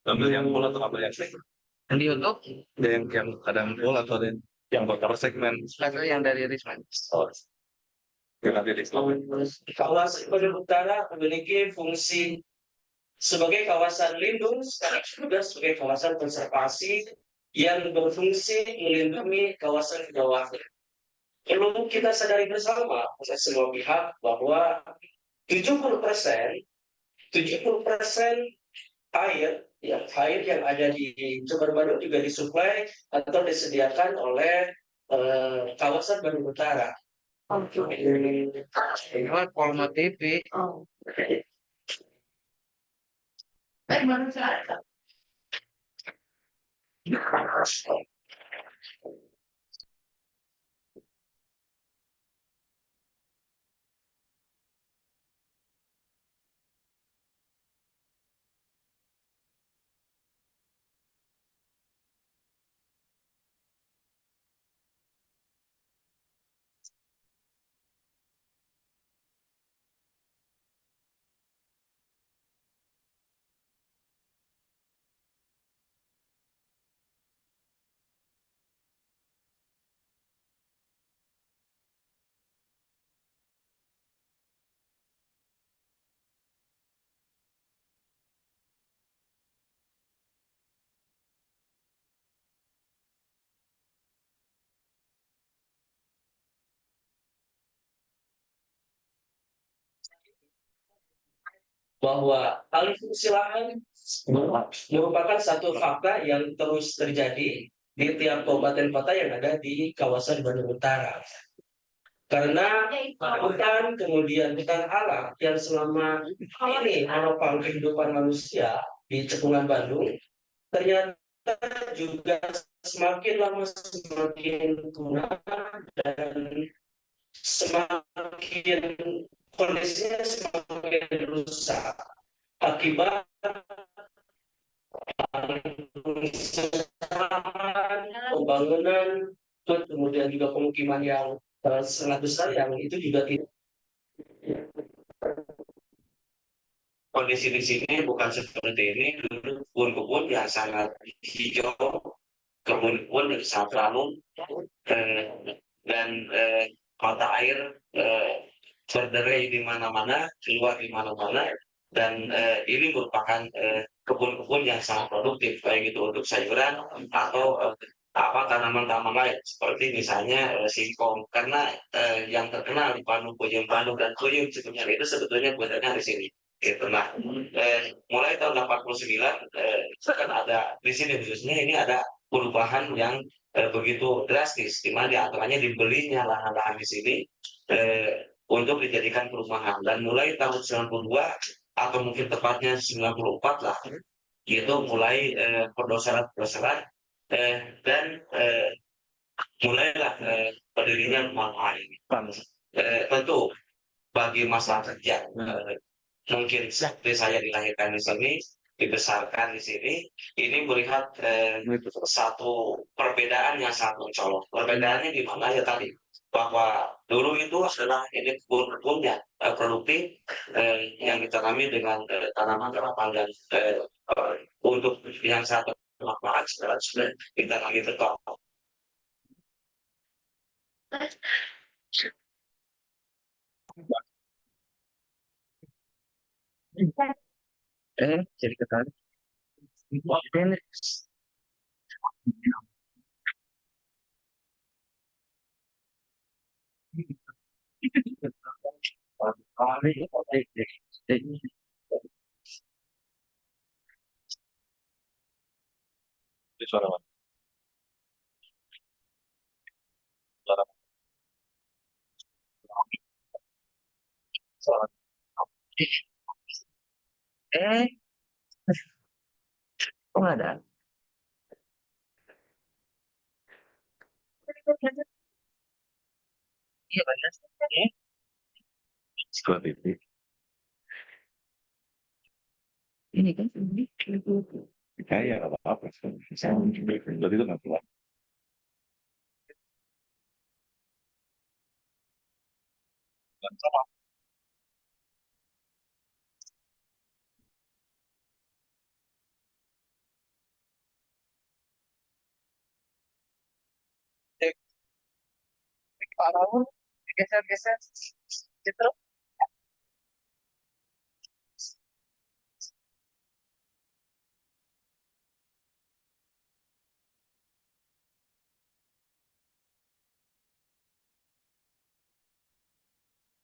Ambil yang full atau ambil yang segmen? Yang di YouTube Ada yang kadang full atau ada yang beberapa segmen? atau yang dari Risman? Oh, yang nanti di segmen. Kawasan Bandung Utara memiliki fungsi sebagai kawasan lindung sekaligus juga sebagai kawasan konservasi yang berfungsi melindungi kawasan bawah. Perlu kita sadari bersama oleh semua pihak bahwa 70% 70% air yang ada di Jember Bandung juga disuplai atau disediakan oleh kawasan Bandung Utara. Lewat Polma TV. Bahwa alih fungsi lahan merupakan satu fakta yang terus terjadi di tiap kabupaten kota yang ada di kawasan Bandung Utara. Karena hutan, kemudian hutan alam yang selama ini menopang kehidupan manusia di cekungan Bandung, ternyata juga semakin lama semakin punah dan semakin kondisinya semakin rusak akibat pembangunan, kemudian juga pemukiman yang sangat besar yang itu juga tidak. Kondisi di sini bukan seperti ini. Dulu kebun-kebun yang sangat hijau, kebun-kebun yang sangat ranum, eh, dan mata air berderai di mana-mana, keluar di mana-mana, dan ini merupakan kebun-kebun yang sangat produktif, baik itu untuk sayuran atau tanaman-tanaman lain, seperti misalnya singkong. Karena yang terkenal di Bandung, puyem Bandung dan puyem Cikunir itu sebetulnya buatannya di sini. Gitu. Nah, mulai tahun 89 kan ada di sini khususnya ini ada perubahan yang begitu drastis, di mana diantaranya dibelinya lahan-lahan di sini untuk dijadikan perumahan. Dan mulai tahun 92 atau mungkin tepatnya 94 lah, itu mulai perdosaran-perdosaran dan mulailah berdirinya rumah ini. Tentu bagi masyarakat yang mungkin seperti saya dilahirkan di sini, dibesarkan di sini, ini melihat satu perbedaan yang sangat mencolok. Perbedaannya di mana ya tadi, bahwa dulu itu adalah ini kebun-kebun yang produktif yang ditanami dengan tanaman-tanaman dan untuk yang sangat bermanfaat secara sudah ditanami betul. Jadi ketarik. Ini Di suara mana? Suara suara. eh kok nggak ada? Iya banyak. Eh, Sekolah TV. ini kan ini. Kayak apa-apa. Berarti itu nggak keluar. Pak Raul geser-geser gitu.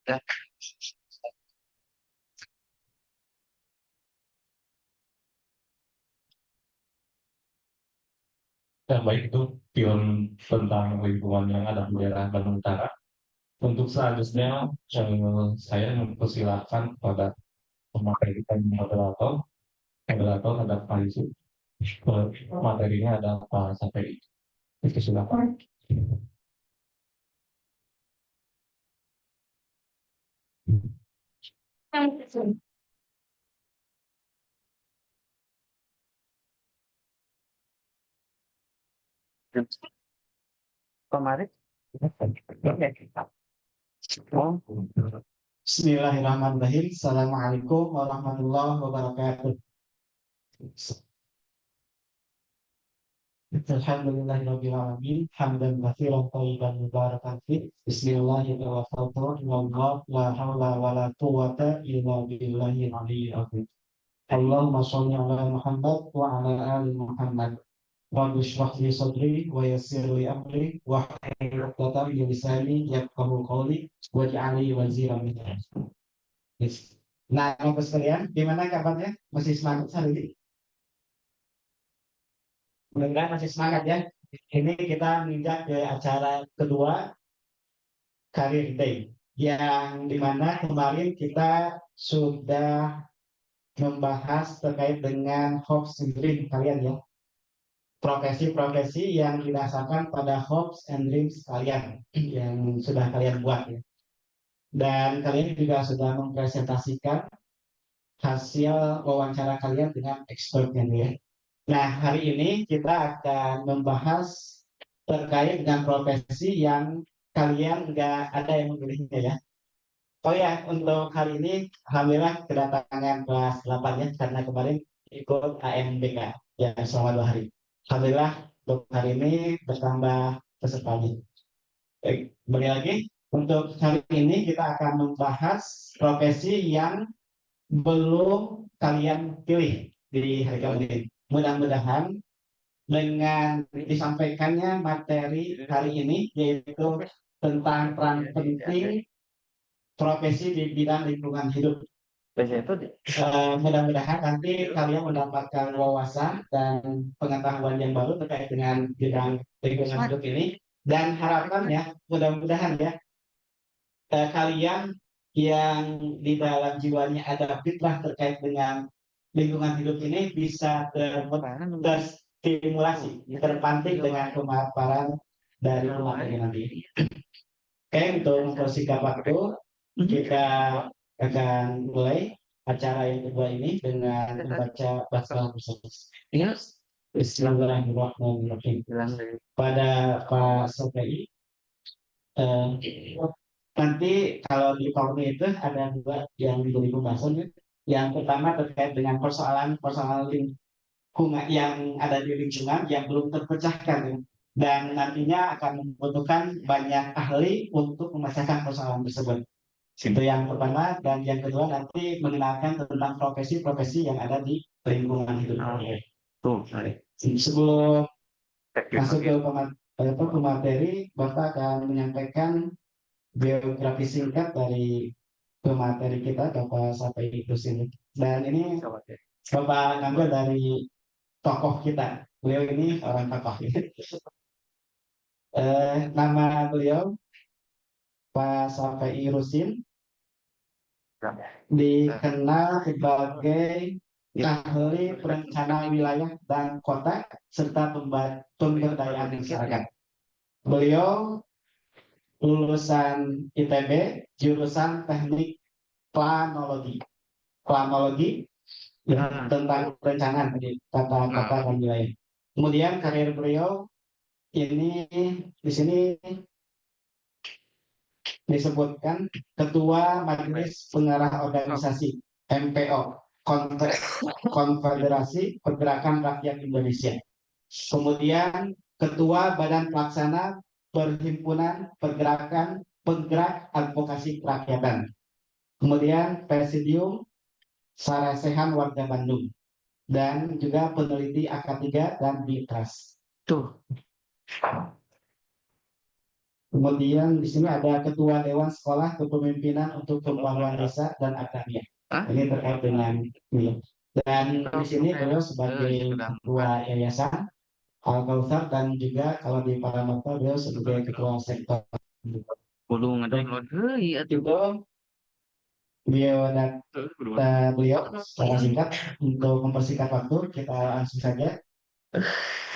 Ya. Yang baik itu film tentang lingkungan yang ada di daerah Bandung Utara. Untuk selanjutnya, saya mempersilahkan kepada pemateri kita di moderator ada Pak Yusuf. Materinya ada Pak Saperi. Itu silakan. Kemarin. Oh, Bismillahirrahmanirrahim. Assalamualaikum warahmatullahi wabarakatuh. Alhamdulillahirabbil alamin. Hamdan katsiran thayyiban mubarakan fih. Bismillahirrahmanirrahim. La haula wala quwwata illa billahil aliyyil azim. Allahumma shalli ala Muhammad wa ala ali Muhammad. Rabbi shrah li sadri wa yassir li amri wahlul 'uqdatam min lisani yafqahu qawli waj'al li waziran min amri. Nah, Bapak sekalian, gimana kabarnya? Masih semangat hari ini? Mudah-mudahan masih semangat ya. Ini kita menginjak ke acara kedua, Career Day, yang dimana kemarin kita sudah membahas terkait dengan hopes and dreams kalian ya. Profesi-profesi yang didasarkan pada hopes and dreams kalian yang sudah kalian buat ya. Dan kalian juga sudah mempresentasikan hasil wawancara kalian dengan expertnya ya. Nah, hari ini kita akan membahas terkait dengan profesi yang kalian nggak ada yang memilihnya ya. Oh ya, untuk hari ini alhamdulillah kedatangan kelas 8 ya, karena kemarin ikut AMBK ya selama 2 hari. Alhamdulillah untuk hari ini bertambah pesertanya. Baik, kembali lagi. Untuk hari ini kita akan membahas profesi yang belum kalian pilih di hari ini. Mudah-mudahan dengan disampaikannya materi hari ini yaitu tentang peran penting profesi di bidang lingkungan hidup. Mudah-mudahan nanti kalian mendapatkan wawasan dan pengetahuan yang baru terkait dengan bidang lingkungan hidup ini, dan harapannya mudah-mudahan ya kalian yang di dalam jiwanya ada fitrah terkait dengan lingkungan hidup ini bisa terstimulasi, terpantik dengan pemaparan dari pemateri nanti. Oke, untuk mempersingkat waktu, kita akan mulai acara yang kedua ini dengan membaca basmalah bersama. Bismillahirrahmanirrahim. Pada Pak Sopei, nanti kalau di PowerPoint itu ada dua yang diberi pembahasan ya. Yang pertama terkait dengan persoalan lingkungan yang ada di lingkungan yang belum terpecahkan ya. Dan nantinya akan membutuhkan banyak ahli untuk memecahkan persoalan tersebut. Itu yang pertama, dan yang kedua nanti mengenalkan tentang profesi-profesi yang ada di lingkungan hidup. Sebelum masuk ke pemateri, Bapak akan menyampaikan biografi singkat dari pemateri kita, Bapak Sapai itu sini. Dan ini Bapak ngambil dari tokoh kita. Beliau ini orang tokoh. Nama beliau Pak Sapai Rusin, dikenal sebagai ahli perencana wilayah dan kota serta pemberdayaan masyarakat. Beliau lulusan ITB, jurusan teknik planologi tentang perencanaan di kota-kota dan wilayah. Kemudian karir beliau ini di sini disebutkan Ketua Majelis Pengarah Organisasi MPO, Konfederasi Pergerakan Rakyat Indonesia. Kemudian Ketua Badan Pelaksana Perhimpunan Pergerakan Penggerak Advokasi Kerakyatan. Kemudian Presidium Sarasehan Warga Bandung. Dan juga peneliti AK3 dan Bitras. Tuh. Kemudian di sini ada Ketua Dewan Sekolah Kepemimpinan untuk Pembangunan Desa dan Agraria. Hah? Ini terkait dengan ini. Dan di sini beliau sebagai Sedang Ketua Yayasan Al-Kautsar dan juga kalau di Paramarta beliau sebagai Ketua Sektor. kudu ngedownload heui atuh. Itu beliau secara singkat untuk mempersingkat waktu kita langsung saja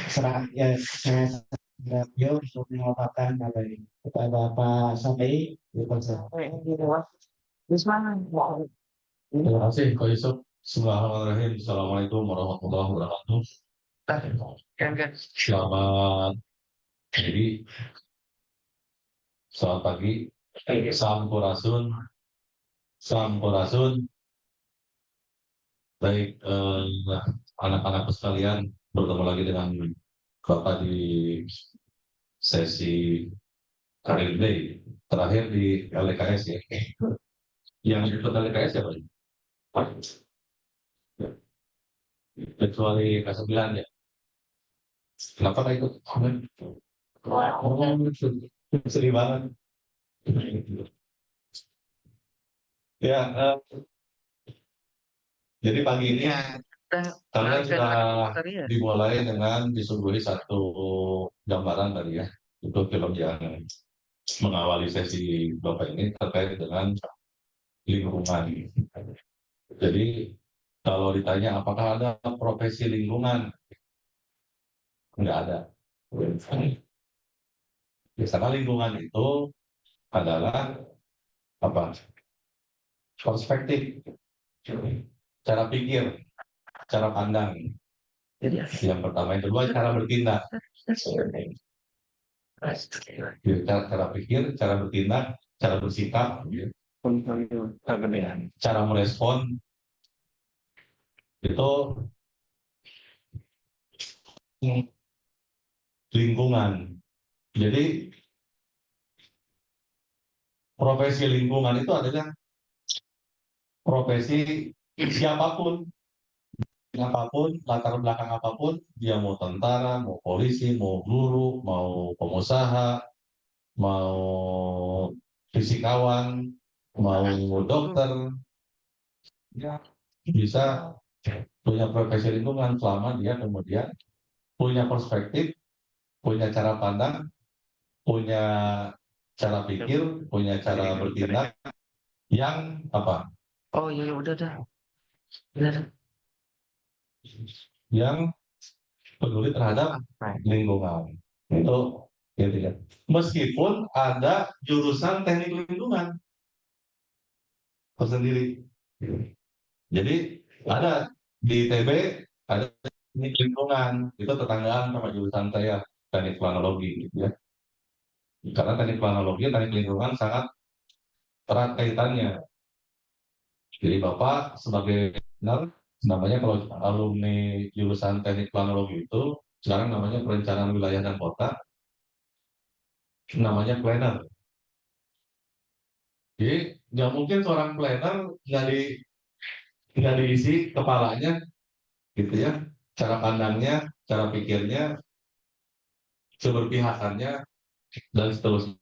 serah ya saya beliau untuk memaparkan materi. Kita ada Pak Sapi di konsep. Terima kasih Pak Yusuf. Bismillahirrahmanirrahim. Assalamualaikum warahmatullahi wabarakatuh. Kan. Selamat pagi, selamat pagi. Sampurasun, sampurasun. Baik, anak-anak sekalian, bertemu lagi dengan Bapak di sesi Career Day terakhir di LKS ya. Yang ikut LKS ya Pak? Kecuali K9 ya. Kenapa nggak ikut? Oh, sedih banget. Ya, jadi pagi ini kalian sudah dimulai dengan disuguhi satu gambaran tadi ya, itu film yang mengawali sesi Bapak ini terkait dengan lingkungan. Jadi kalau ditanya apakah ada profesi lingkungan, nggak ada. Biasanya lingkungan itu adalah apa? Perspektif, cara pikir, cara pandang. Jadi Yang pertama, yang kedua cara bertindak. Cara pikir, cara bertindak, cara bersikap, cara merespon itu lingkungan. Jadi profesi lingkungan itu adalah profesi siapapun, apapun, latar belakang apapun, dia mau tentara, mau polisi, mau guru, mau pengusaha, mau fisikawan, mau dokter, ya bisa punya profesi lingkungan selama dia kemudian punya perspektif, punya cara pandang, punya cara pikir, punya cara bertindak yang apa? oh iya udah dah. Udah. Yang peduli terhadap lingkungan. Itu intinya. Meskipun ada jurusan teknik lingkungan tersendiri. Jadi ada di ITB ada teknik lingkungan, itu tetanggaan sama jurusan saya teknik planologi gitu ya. Karena teknik planologi, teknik lingkungan sangat erat kaitannya. Jadi Bapak sebagai namanya kalau alumni jurusan teknik planologi itu sekarang namanya perencanaan wilayah dan kota, namanya planner. Jadi nggak mungkin seorang planner nggak diisi kepalanya gitu ya, cara pandangnya, cara pikirnya, keberpihakannya dan seterusnya.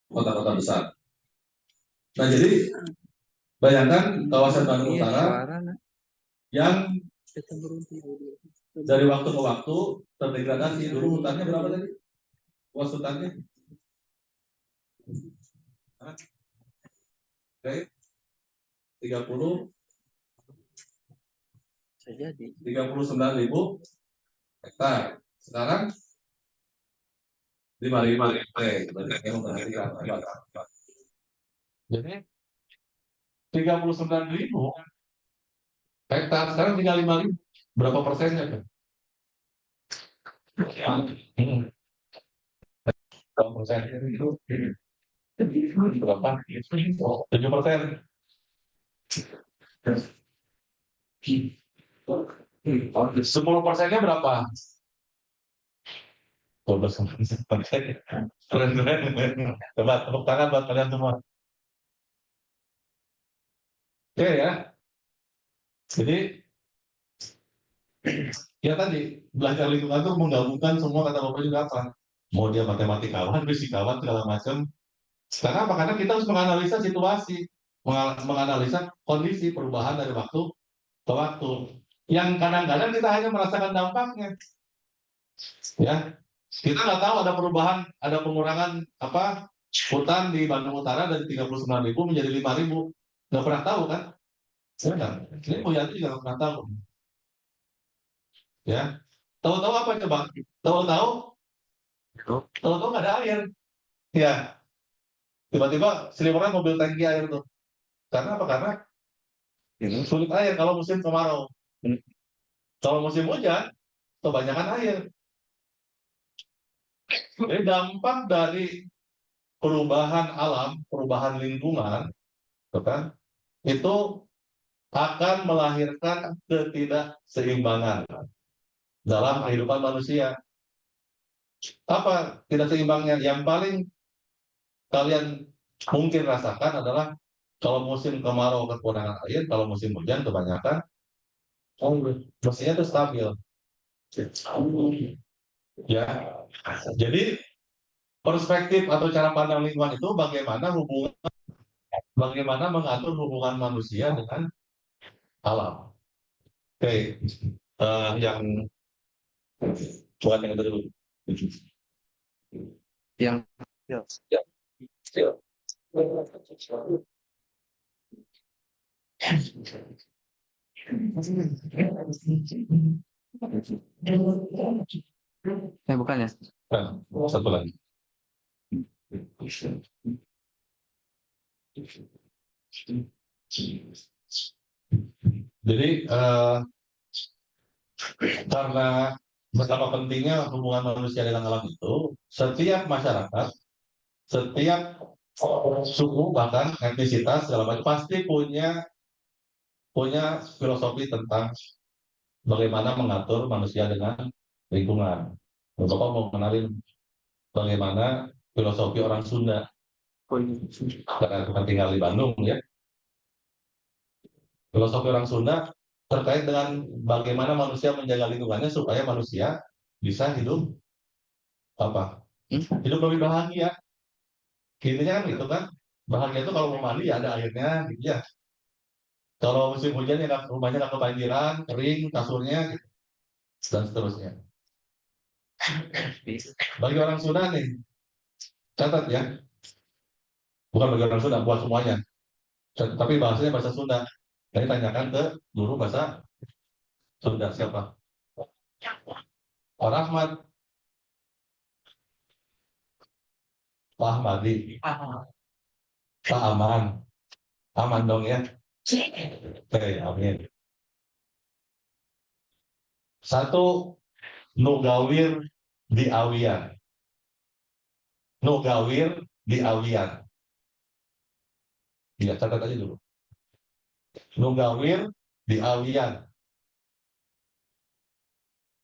kota-kota besar. Nah, jadi bayangkan kawasan Bandung Iya, Utara suara nak. yang dari waktu ke waktu terdegradasi. Dulu hutannya berapa tadi? Luas hutannya? Hah? Oke, 30 Jadi 39.000 hektar. Sekarang 5.000. Oke, berarti memperhatikan. Jadi 39.000 hektar sekarang tinggal 5.000. Berapa persennya kan? Berapa persen? Berapa? 7%. 10%-nya berapa? 12%. Keren. Coba tepuk tangan buat kalian semua. Oke ya. Jadi ya tadi belajar lingkungan itu menggabungkan semua kata Bapak juga apa? Mau dia matematikawan, fisikawan segala macam. Karena apa? Karena kita harus menganalisa situasi, menganalisa kondisi perubahan dari waktu ke waktu. Yang kadang-kadang kita hanya merasakan dampaknya. Ya, kita nggak tahu ada perubahan, ada pengurangan apa hutan di Bandung Utara dari 39.000 menjadi 5.000. Nggak pernah tahu kan? Ya kan? Ini Bu Yanti juga nggak pernah tahu. Ya, tahu-tahu apa coba? Tahu-tahu, tahu-tahu nggak ada air. Ya, tiba-tiba seliweran mobil tangki air tuh. Karena apa? Karena sulit air kalau musim kemarau. Kalau musim hujan, kebanyakan air. Jadi dampak dari perubahan alam, perubahan lingkungan, gitu kan, itu akan melahirkan ketidakseimbangan dalam kehidupan manusia. Apa tidak seimbangnya? Yang paling kalian mungkin rasakan adalah kalau musim kemarau kekurangan air, kalau musim hujan kebanyakan, mestinya itu stabil. Ya, jadi perspektif atau cara pandang lingkungan itu bagaimana mengatur hubungan manusia dengan alam. Oke, yang bukan yang itu dulu. yang Ya. Ya. bukan ya. Nah, satu lagi. Jadi karena betapa pentingnya hubungan manusia dengan alam itu, setiap masyarakat, setiap suku bahkan etnisitas segala macam pasti punya filosofi tentang bagaimana mengatur manusia dengan lingkungan. Bapak mau kenalin bagaimana filosofi orang Sunda karena bukan tinggal di Bandung ya. Filosofi orang Sunda terkait dengan bagaimana manusia menjaga lingkungannya supaya manusia bisa hidup apa? Hidup lebih bahagia. Intinya kan gitu kan. Bahagia itu kalau mau mandi ya ada airnya gitu ya. Kalau musim hujan ya rumahnya nggak kebanjiran, kering, kasurnya gitu, dan seterusnya. Bagi orang Sunda nih, catat ya. Bukan bagi orang Sunda, buat semuanya. Tapi bahasanya bahasa Sunda. Jadi tanyakan ke guru bahasa Sunda siapa? Pak Rahmat, Pak Ahmadi, Pak Aman. Aman dong ya. Oke, amin. Satu, Nugawir di Awian. Nugawir di Awian. Iya, catat aja dulu. Nugawir di Awian.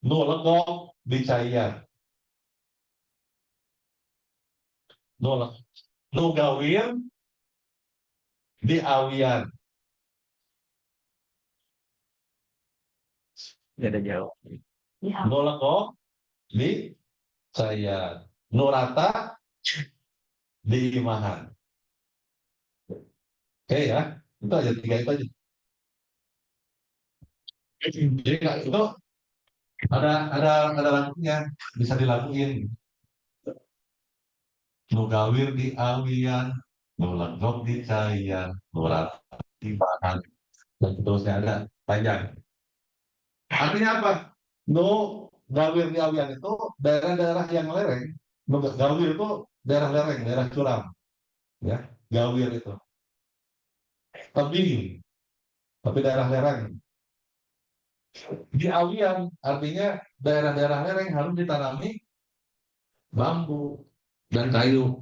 Nulegok di Cayan. Nugawir di Awian. Tidak ada jauh. Nulegok di Cayan. Nurata diimahan. Oke ya, itu aja tiga itu aja. Jadi itu ada lagunya bisa dilakuin. Nugawir di awian, nulegok di cayan, nurat di bahan, dan seterusnya ada panjang. Artinya apa? Nu gawir di awian itu daerah-daerah yang lereng. Gawir itu daerah lereng, daerah curam. Ya, gawir itu. Tebing, tapi daerah lereng. Di awian artinya daerah-daerah lereng harus ditanami bambu dan kayu.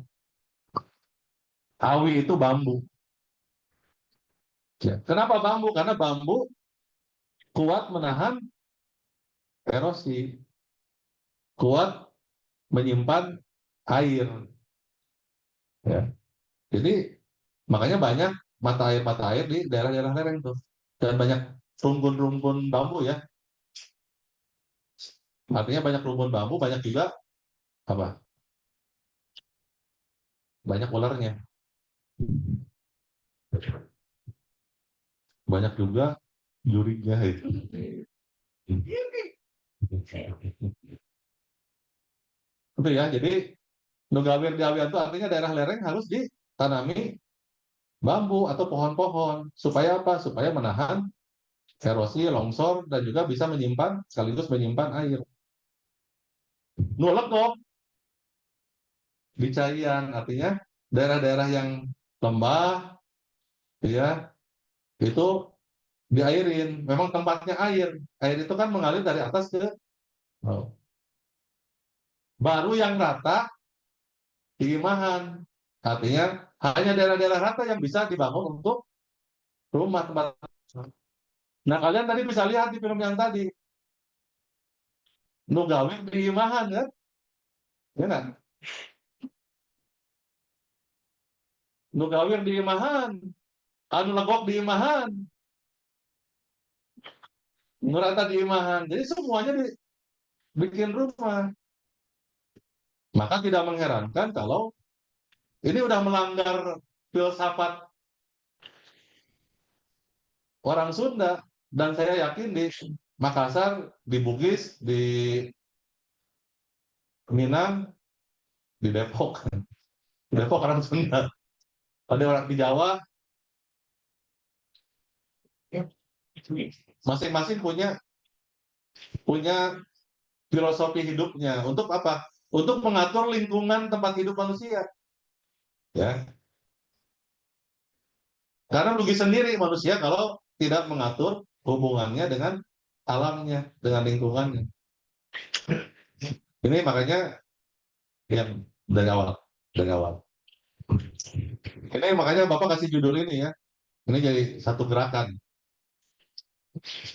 Awi itu bambu. Ya. Kenapa bambu? Karena bambu kuat menahan erosi, kuat menyimpan air. Ya. Jadi makanya banyak mata air di daerah-daerah lereng tuh. Dan banyak rumpun-rumpun bambu ya. Artinya banyak rumpun bambu, banyak juga apa? Banyak ularnya. Banyak juga jurinya itu. Itu ya, jadi Nugawir di Awian itu artinya daerah lereng harus ditanami bambu atau pohon-pohon. Supaya apa? Supaya menahan erosi, longsor, dan juga bisa menyimpan, sekaligus menyimpan air. Nulekok di Caian, artinya daerah-daerah yang lembah, ya, itu diairin. Memang tempatnya air. Air itu kan mengalir dari atas ke bawah. Baru yang rata diimahan. Artinya hanya daerah-daerah rata yang bisa dibangun untuk rumah tempat. Nah, kalian tadi bisa lihat di film yang tadi. Nugawir diimahan kan? Ya kan? Nugawir diimahan. Anu legok diimahan. Nurata diimahan. Jadi semuanya dibikin rumah. Maka tidak mengherankan kalau ini udah melanggar filsafat orang Sunda, dan saya yakin di Makassar, di Bugis, di Minang, di Depok. Depok orang Sunda. Ada orang di Jawa, masing-masing punya filosofi hidupnya. Untuk apa? Untuk mengatur lingkungan tempat hidup manusia. Ya. Karena rugi sendiri manusia kalau tidak mengatur hubungannya dengan alamnya, dengan lingkungannya. Ini makanya yang dari awal, dari awal. Ini makanya Bapak kasih judul ini ya. Ini jadi satu gerakan.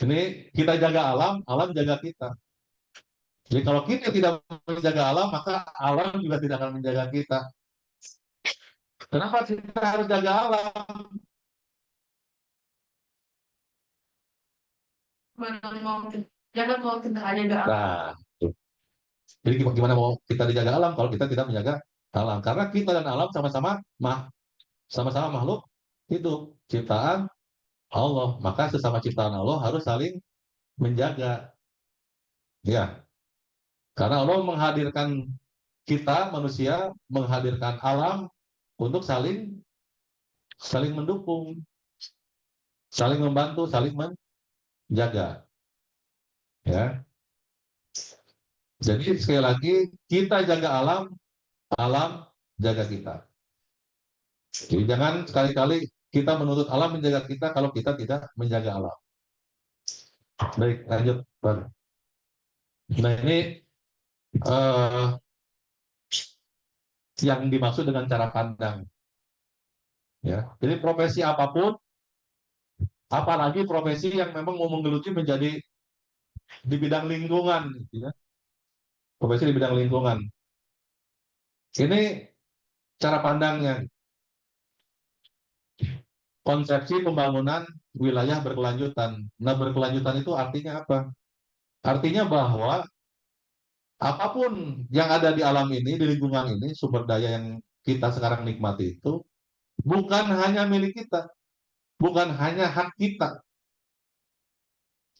Ini kita jaga alam, alam jaga kita. Jadi kalau kita tidak menjaga alam, maka alam juga tidak akan menjaga kita. Kenapa kita harus jaga alam? Jaga kalau kita hanya nggak Nah, jadi gimana mau kita dijaga alam kalau kita tidak menjaga alam? Karena kita dan alam sama-sama makhluk hidup, ciptaan Allah. Maka sesama ciptaan Allah harus saling menjaga. Ya, karena Allah menghadirkan kita manusia, menghadirkan alam untuk saling mendukung, saling membantu, saling menjaga. Ya. Jadi sekali lagi kita jaga alam, alam jaga kita. Jadi jangan sekali-kali kita menuntut alam menjaga kita kalau kita tidak menjaga alam. Baik, lanjut, Pak. Nah ini yang dimaksud dengan cara pandang. Ya, jadi profesi apapun, apalagi profesi yang memang mau menggeluti menjadi di bidang lingkungan, ya. Profesi di bidang lingkungan. Ini cara pandangnya. Konsepsi pembangunan wilayah berkelanjutan. Nah, berkelanjutan itu artinya apa? Artinya bahwa apapun yang ada di alam ini, di lingkungan ini, sumber daya yang kita sekarang nikmati itu bukan hanya milik kita, bukan hanya hak kita,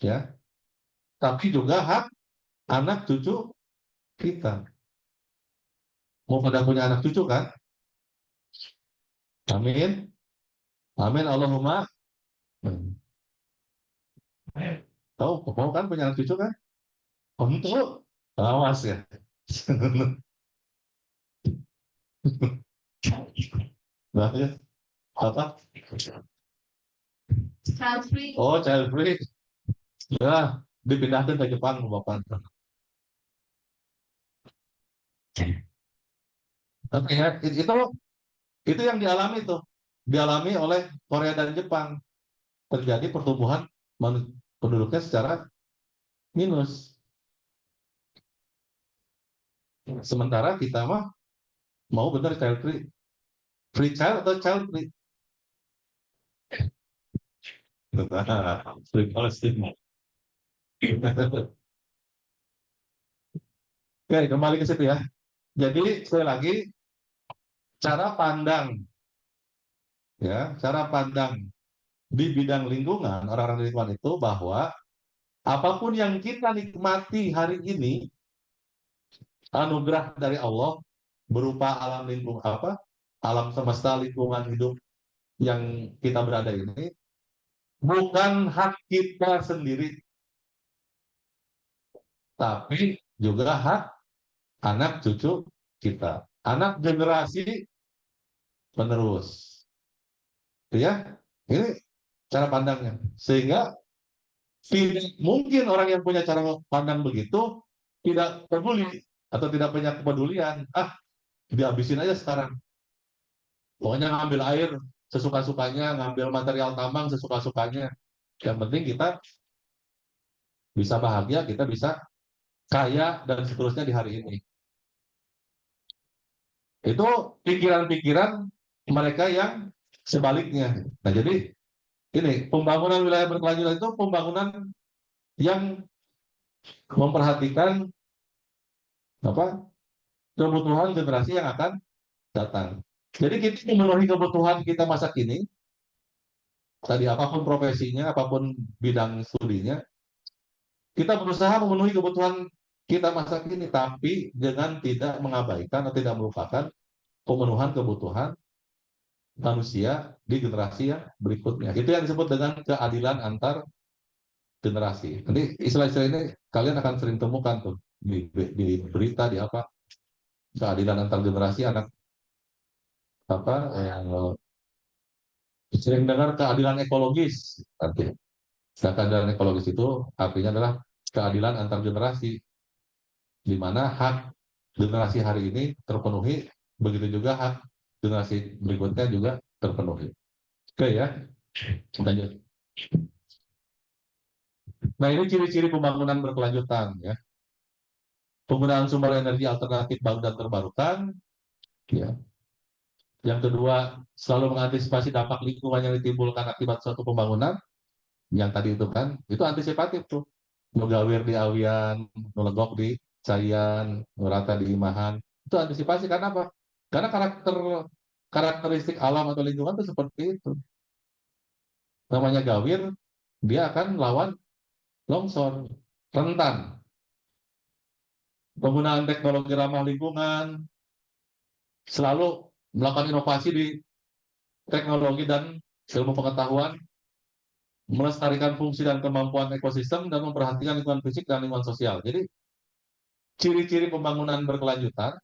ya, tapi juga hak anak cucu kita. Mau pada punya anak cucu kan? Amin. Amin Allahumma. Tahu mau kan punya anak cucu kan? Untuk awas ya. Nah, ya. Apa? Child free. Oh, child free. Ya, dipindahkan ke Jepang ke Bapak. Oke, ya, itu yang dialami oleh Korea dan Jepang. Terjadi pertumbuhan penduduknya secara minus. Sementara kita mah mau benar child free. Free child atau child free? Free Palestina. Oke, kembali ke situ ya. Jadi sekali lagi cara pandang cara pandang di bidang lingkungan, orang-orang di lingkungan itu bahwa apapun yang kita nikmati hari ini anugerah dari Allah berupa alam lingkung alam semesta lingkungan hidup yang kita berada ini bukan hak kita sendiri, tapi juga hak anak cucu kita, anak generasi penerus. Ya, ini cara pandangnya. Sehingga tidak mungkin orang yang punya cara pandang begitu tidak peduli atau tidak punya kepedulian. Dihabisin aja sekarang. Pokoknya ngambil air sesuka-sukanya, ngambil material tambang sesuka-sukanya. Yang penting kita bisa bahagia, kita bisa kaya dan seterusnya di hari ini. Itu pikiran-pikiran mereka yang sebaliknya. Nah, jadi ini pembangunan wilayah berkelanjutan itu pembangunan yang memperhatikan kebutuhan generasi yang akan datang. Jadi kita memenuhi kebutuhan kita masa kini, tadi apapun profesinya, apapun bidang studinya, kita berusaha memenuhi kebutuhan kita masa kini, tapi dengan tidak mengabaikan atau tidak melupakan pemenuhan kebutuhan manusia di generasi yang berikutnya. Itu yang disebut dengan keadilan antar generasi. Nanti istilah-istilah ini kalian akan sering temukan tuh di berita, di apa, keadilan antar generasi, anak sering dengar keadilan ekologis artinya. Keadilan ekologis itu artinya adalah keadilan antar generasi, di mana hak generasi hari ini terpenuhi, begitu juga hak generasi berikutnya juga terpenuhi. Oke ya, lanjut. Nah, ini ciri-ciri pembangunan berkelanjutan ya. Penggunaan sumber energi alternatif baru dan terbarukan, ya. Yang kedua, selalu mengantisipasi dampak lingkungan yang ditimbulkan akibat suatu pembangunan. Yang tadi itu kan, itu antisipatif tuh. Nugawir di awian, nulegok di cayan, nurata di imahan. Itu antisipasi karena apa? Karena karakteristik alam atau lingkungan itu seperti itu. Namanya gawir, dia akan lawan longsor, rentan. Penggunaan teknologi ramah lingkungan, selalu melakukan inovasi di teknologi dan ilmu pengetahuan, melestarikan fungsi dan kemampuan ekosistem, dan memperhatikan lingkungan fisik dan lingkungan sosial. Jadi, ciri-ciri pembangunan berkelanjutan,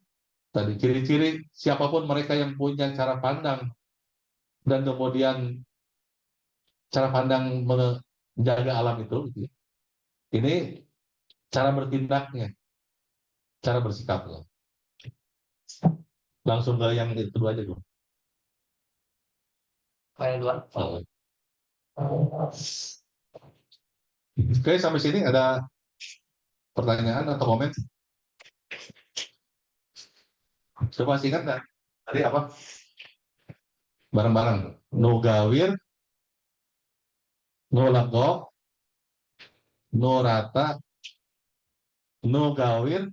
tadi ciri-ciri siapapun mereka yang punya cara pandang, dan kemudian cara pandang menjaga alam itu, ini cara bertindaknya, cara bersikapnya. Langsung ke yang kedua aja, dulu. File 2. Oke, sampai sini ada pertanyaan atau komen? Coba singkat nggak? Tadi apa? Bareng-bareng. No gawir, no legok, no rata, no gawir.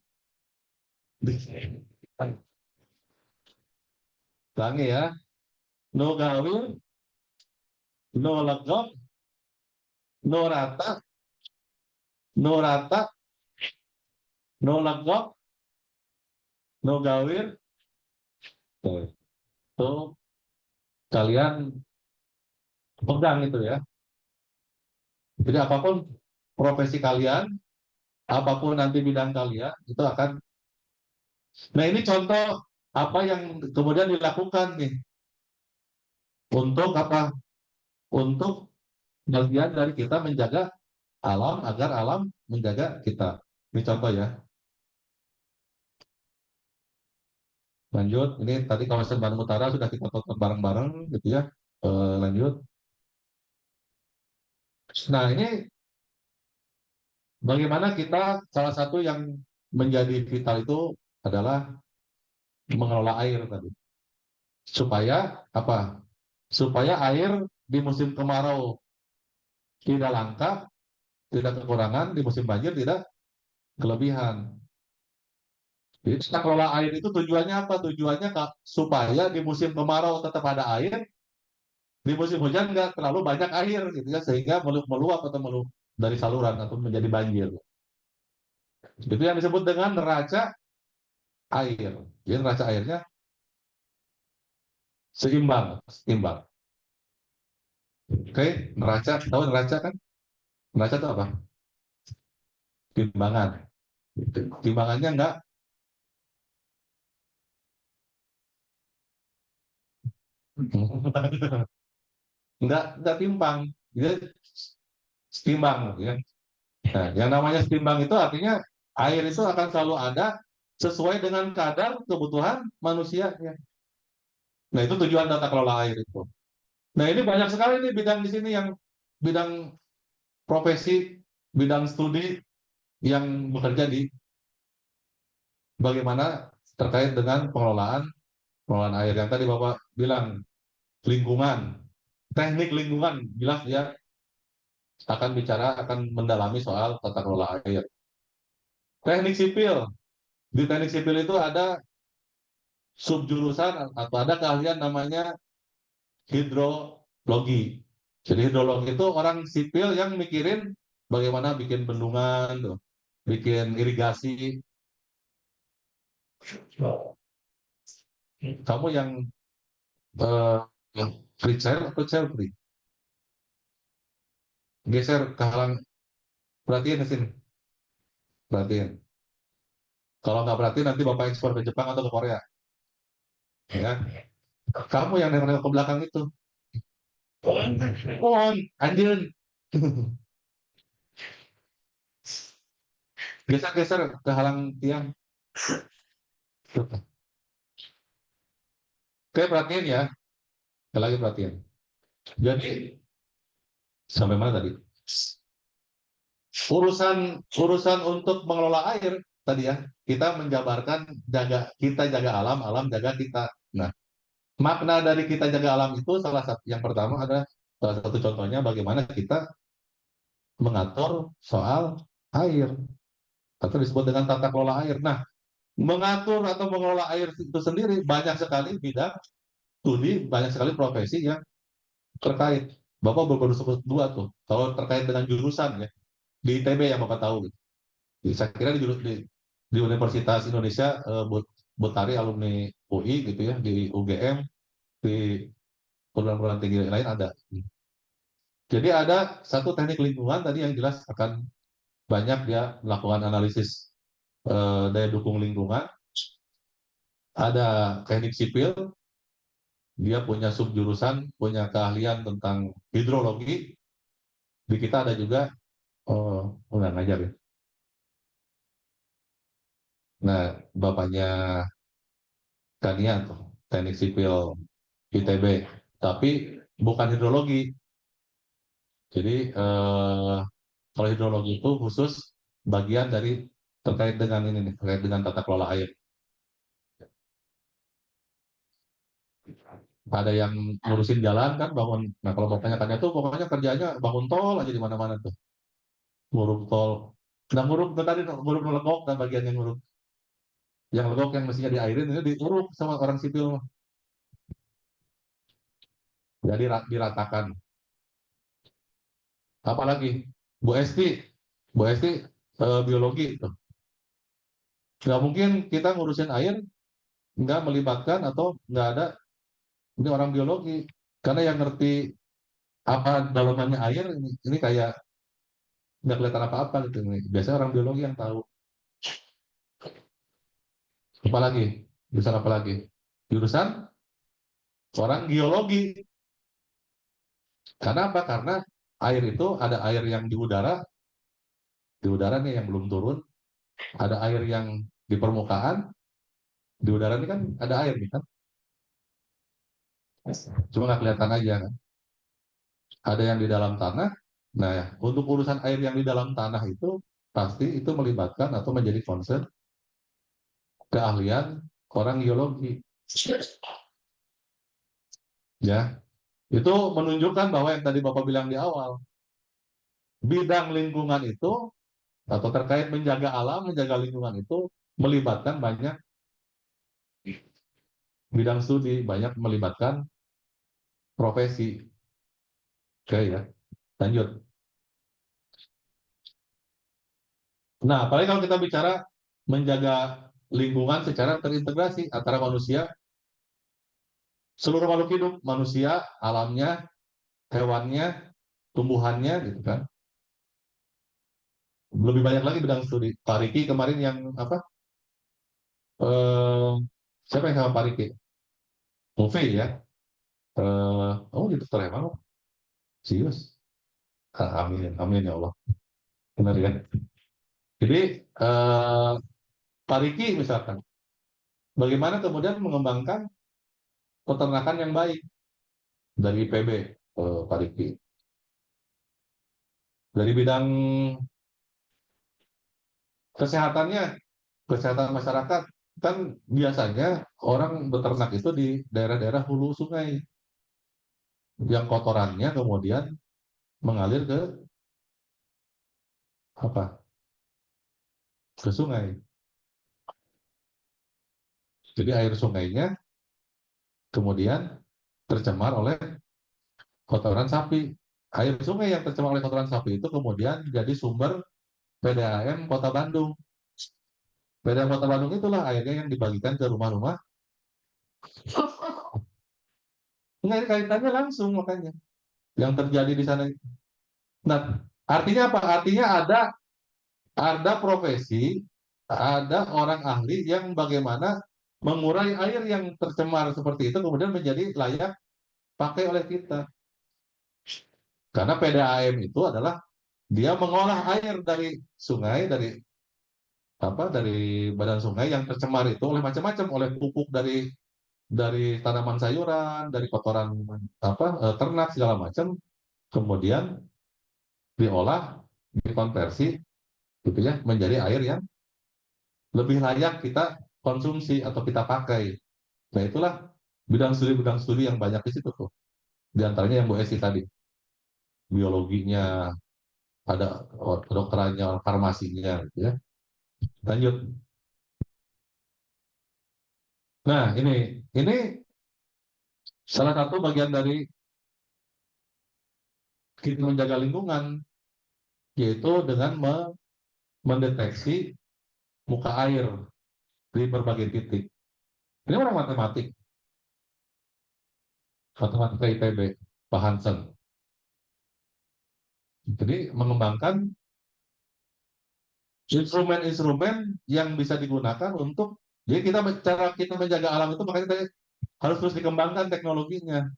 Ulangi ya. No gawir, no legok, no rata, no rata, no legok, no gawir. Tuh, kalian pegang itu ya. Jadi apapun profesi kalian, apapun nanti bidang kalian, itu akan. Nah ini contoh apa yang kemudian dilakukan nih untuk apa? Untuk bagian dari kita menjaga alam agar alam menjaga kita. Ini contoh ya. Lanjut, ini tadi kawasan Bandung Utara sudah kita tonton bareng-bareng gitu ya. Lanjut. Nah ini bagaimana kita salah satu yang menjadi vital itu adalah mengelola air tadi. Supaya apa? Supaya air di musim kemarau tidak langka, tidak kekurangan, di musim banjir tidak kelebihan. Jadi tata kelola air itu tujuannya apa? Tujuannya supaya di musim kemarau tetap ada air, di musim hujan nggak terlalu banyak air gitu ya, sehingga meluap atau meluap dari saluran atau menjadi banjir. Itu yang disebut dengan neraca air. Jadi neraca airnya seimbang, seimbang. Oke, neraca, tahu neraca kan? Neraca itu apa? Timbangan. Timbangannya enggak timpang, dia setimbang, ya. Nah, yang namanya setimbang itu artinya air itu akan selalu ada sesuai dengan kadar kebutuhan manusia. Ya. Nah, itu tujuan tata kelola air itu. Nah, ini banyak sekali nih bidang di sini yang bidang profesi, bidang studi yang bekerja di bagaimana terkait dengan pengelolaan air yang tadi Bapak bilang lingkungan, teknik lingkungan, jelas dia akan mendalami soal tata kelola air. Teknik sipil, di teknik sipil itu ada subjurusan atau ada keahlian namanya hidrologi. Jadi hidrologi itu orang sipil yang mikirin bagaimana bikin bendungan, tuh, bikin irigasi. Kamu yang eh, free child atau child free? Geser ke halang, perhatiin di sini, perhatiin. Kalau nggak perhatiin nanti Bapak ekspor ke Jepang atau ke Korea. Ya, kamu yang nengok ke belakang itu. On, anjir. Geser-geser ke halang tiang. Oke, perhatiin ya. Sekali lagi perhatiin. Jadi, sampai mana tadi? Urusan untuk mengelola air tadi ya, kita menjabarkan kita jaga alam, alam jaga kita. Nah, makna dari kita jaga alam itu salah satu yang pertama ada salah satu contohnya bagaimana kita mengatur soal air atau disebut dengan tata kelola air. Nah, mengatur atau mengelola air itu sendiri banyak sekali bidang studi, banyak sekali profesi yang terkait. Bapak baru sebut dua tuh. Kalau terkait dengan jurusan ya di ITB yang Bapak tahu. Gitu. Saya kira di Universitas Indonesia Butari alumni UI gitu ya, di UGM, di perguruan tinggi lain ada. Jadi ada satu teknik lingkungan tadi yang jelas akan banyak dia melakukan analisis daya dukung lingkungan. Ada teknik sipil, dia punya subjurusan, punya keahlian tentang hidrologi. Di kita ada juga, nggak ngajar ya. Nah, bapaknya Kania tuh, teknik sipil ITB, tapi bukan hidrologi. Jadi kalau hidrologi itu khusus bagian dari terkait dengan ini nih, terkait dengan tata kelola air. Ada yang ngurusin jalan kan, bangun. Nah kalau bapaknya Kania tuh pokoknya kerjanya bangun tol aja di mana-mana tuh, nguruk tol. Nah nguruk tuh tadi nguruk legok dan bagian yang nguruk, yang legok yang mestinya diairin itu diuruk sama orang sipil. jadi diratakan. Apalagi Bu Esti, Bu Esti biologi itu. Nggak mungkin kita ngurusin air nggak melibatkan atau nggak ada ini orang biologi. Karena yang ngerti apa dalamannya air ini kayak nggak kelihatan apa-apa gitu. Biasanya orang biologi yang tahu. Apalagi jurusan apa lagi? Jurusan orang geologi. Karena apa? Karena air itu ada air yang di udara nih yang belum turun, ada air yang di permukaan, di udara ini kan ada air nih kan, cuma nggak kelihatan aja kan. Ada yang di dalam tanah. Nah, untuk urusan air yang di dalam tanah itu pasti itu melibatkan atau menjadi concern keahlian orang geologi. Ya, itu menunjukkan bahwa yang tadi Bapak bilang di awal, bidang lingkungan itu atau terkait menjaga alam, menjaga lingkungan itu melibatkan banyak bidang studi, banyak melibatkan profesi. Oke ya, lanjut. Nah, apalagi kalau kita bicara menjaga lingkungan secara terintegrasi antara manusia, seluruh makhluk hidup, manusia, alamnya, hewannya, tumbuhannya, gitu kan. Lebih banyak lagi bidang studi. Pak Riki kemarin yang apa? Eh, siapa yang sama Pak Riki? Movie ya. Oh, gitu emang. Serius. Amin, amin ya Allah. Benar ya. Jadi Pak Riki misalkan, bagaimana kemudian mengembangkan peternakan yang baik dari IPB, Pak Riki. Dari bidang kesehatannya, kesehatan masyarakat, kan biasanya orang beternak itu di daerah-daerah hulu sungai, yang kotorannya kemudian mengalir ke apa? Ke sungai. Jadi air sungainya kemudian tercemar oleh kotoran sapi. Air sungai yang tercemar oleh kotoran sapi itu kemudian jadi sumber PDAM Kota Bandung. PDAM Kota Bandung itulah airnya yang dibagikan ke rumah-rumah. Nggak kaitannya langsung makanya yang terjadi di sana. Nah, artinya apa? Artinya ada profesi, ada orang ahli yang bagaimana mengurai air yang tercemar seperti itu kemudian menjadi layak pakai oleh kita. Karena PDAM itu adalah dia mengolah air dari sungai, dari badan sungai yang tercemar itu oleh macam-macam, oleh pupuk dari tanaman sayuran, dari kotoran ternak segala macam, kemudian diolah, dikonversi gitu ya menjadi air yang lebih layak kita konsumsi atau kita pakai. Nah, itulah bidang studi yang banyak di situ tuh. Di antaranya yang Bu Esi tadi, biologinya, ada kedokterannya, farmasinya gitu ya. Lanjut. Nah, ini salah satu bagian dari kita menjaga lingkungan, yaitu dengan mendeteksi muka air di berbagai titik. Ini orang matematika IPB, Pak Hansen. Jadi mengembangkan instrumen-instrumen yang bisa digunakan untuk, jadi cara kita menjaga alam itu makanya harus terus dikembangkan teknologinya,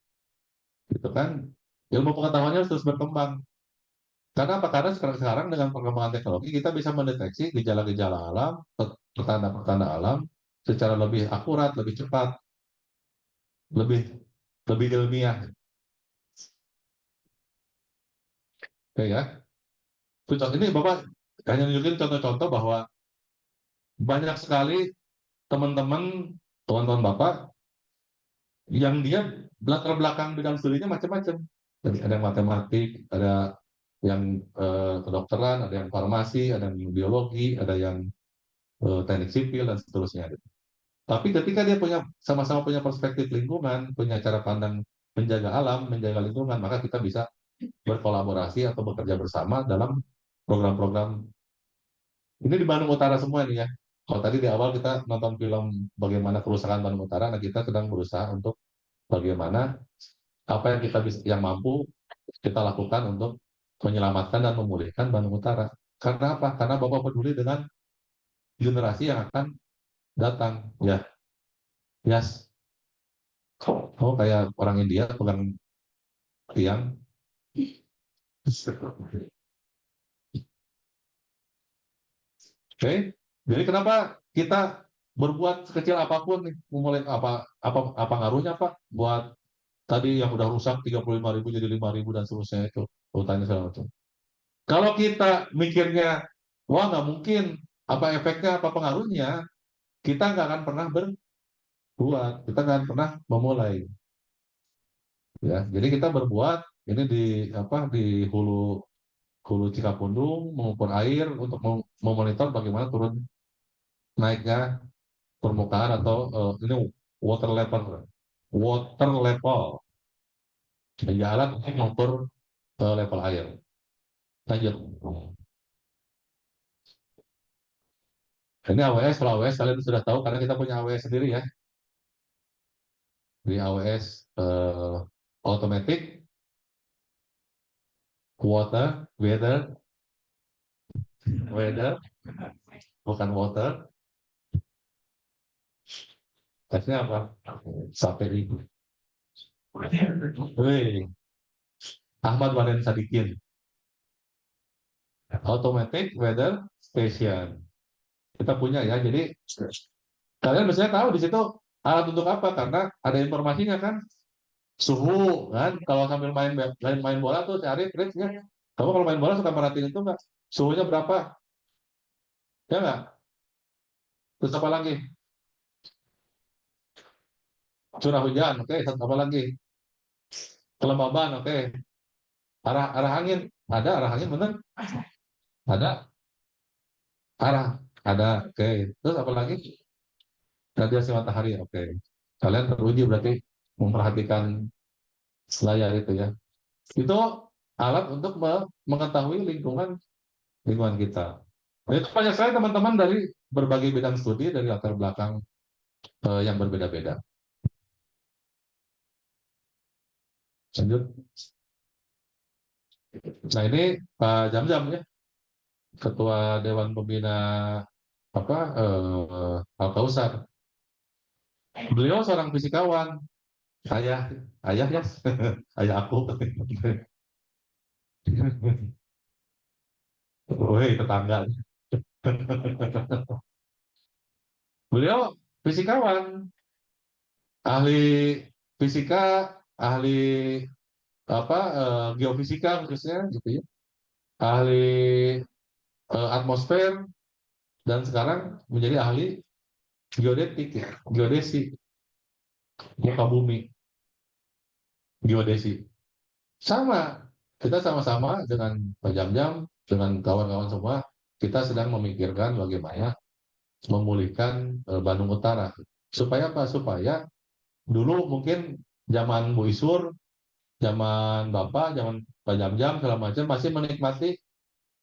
gitu kan? Ilmu pengetahuannya harus terus berkembang. Karena apa? Karena sekarang dengan perkembangan teknologi kita bisa mendeteksi gejala-gejala alam, pertanda-pertanda alam secara lebih akurat, lebih cepat, lebih lebih ilmiah. Oke ya. Ini Bapak hanya nunjukin contoh-contoh bahwa banyak sekali teman-teman Bapak yang dia latar belakang bidang studinya macam-macam. Jadi ada yang matematik, ada yang kedokteran, ada yang farmasi, ada yang biologi, ada yang teknik sipil dan seterusnya. Tapi ketika dia sama-sama punya perspektif lingkungan, punya cara pandang menjaga alam, menjaga lingkungan, maka kita bisa berkolaborasi atau bekerja bersama dalam program-program. Ini di Bandung Utara semua nih ya. Kalau tadi di awal kita nonton film bagaimana kerusakan Bandung Utara, nah kita sedang berusaha untuk bagaimana apa yang kita bisa, yang mampu kita lakukan untuk menyelamatkan dan memulihkan Bandung Utara. Karena apa? Karena Bapak peduli dengan generasi yang akan datang. Ya, yes. Oh, kayak orang India pegang tiang. Oke, jadi kenapa kita berbuat sekecil apapun nih, mulai apa ngaruhnya Pak buat tadi yang udah rusak 35.000 jadi 5.000 dan seterusnya itu hutannya segala macam. Kalau kita mikirnya, wah nggak mungkin, apa efeknya, apa pengaruhnya, kita nggak akan pernah berbuat, kita nggak akan pernah memulai. Ya, jadi kita berbuat ini di apa di hulu hulu Cikapundung mengukur air untuk memonitor bagaimana turun naiknya permukaan atau ini water level menjadi alat untuk mengukur level air. Lanjut. Ini AWS, kalau AWS kalian sudah tahu karena kita punya AWS sendiri ya. Di AWS automatic weather bukan water. Tesnya apa? Sampai itu. Wih, Ahmad Waden Sadikin. Automatic Weather Station. Kita punya ya. Jadi kalian biasanya tahu di situ alat untuk apa? Karena ada informasinya kan. Suhu kan. Kalau sambil main bola tuh cari triknya. Kamu kalau main bola suka merhatiin itu nggak? Suhunya berapa? Ya nggak? Terus apa lagi? Curah hujan, oke. Apa lagi? Kelembaban, oke. Arah angin, ada arah angin bener? Ada arah, ada, oke. Terus apa lagi? Radiasi matahari, oke. Kalian teruji berarti memperhatikan layar itu ya. Itu alat untuk mengetahui lingkungan kita. Nah, itu banyak sekali teman-teman dari berbagai bidang studi dari latar belakang yang berbeda-beda. Lanjut. Nah ini Pak Jam-Jam ya, Ketua Dewan Pembina apa Al-Kausar. Beliau seorang fisikawan, ayah ya, ayah aku. Woi tetangga. Beliau fisikawan, ahli fisika, ahli apa geofisika khususnya gitu ya, ahli atmosfer dan sekarang menjadi ahli geodetik ya, geodesi, muka bumi, geodesi. Sama, kita sama-sama dengan Pak Jam-Jam, dengan kawan-kawan semua, kita sedang memikirkan bagaimana memulihkan Bandung Utara. Supaya apa? Supaya dulu mungkin zaman Bu Isur, zaman Bapak, zaman Pak Jam-Jam, segala macam masih menikmati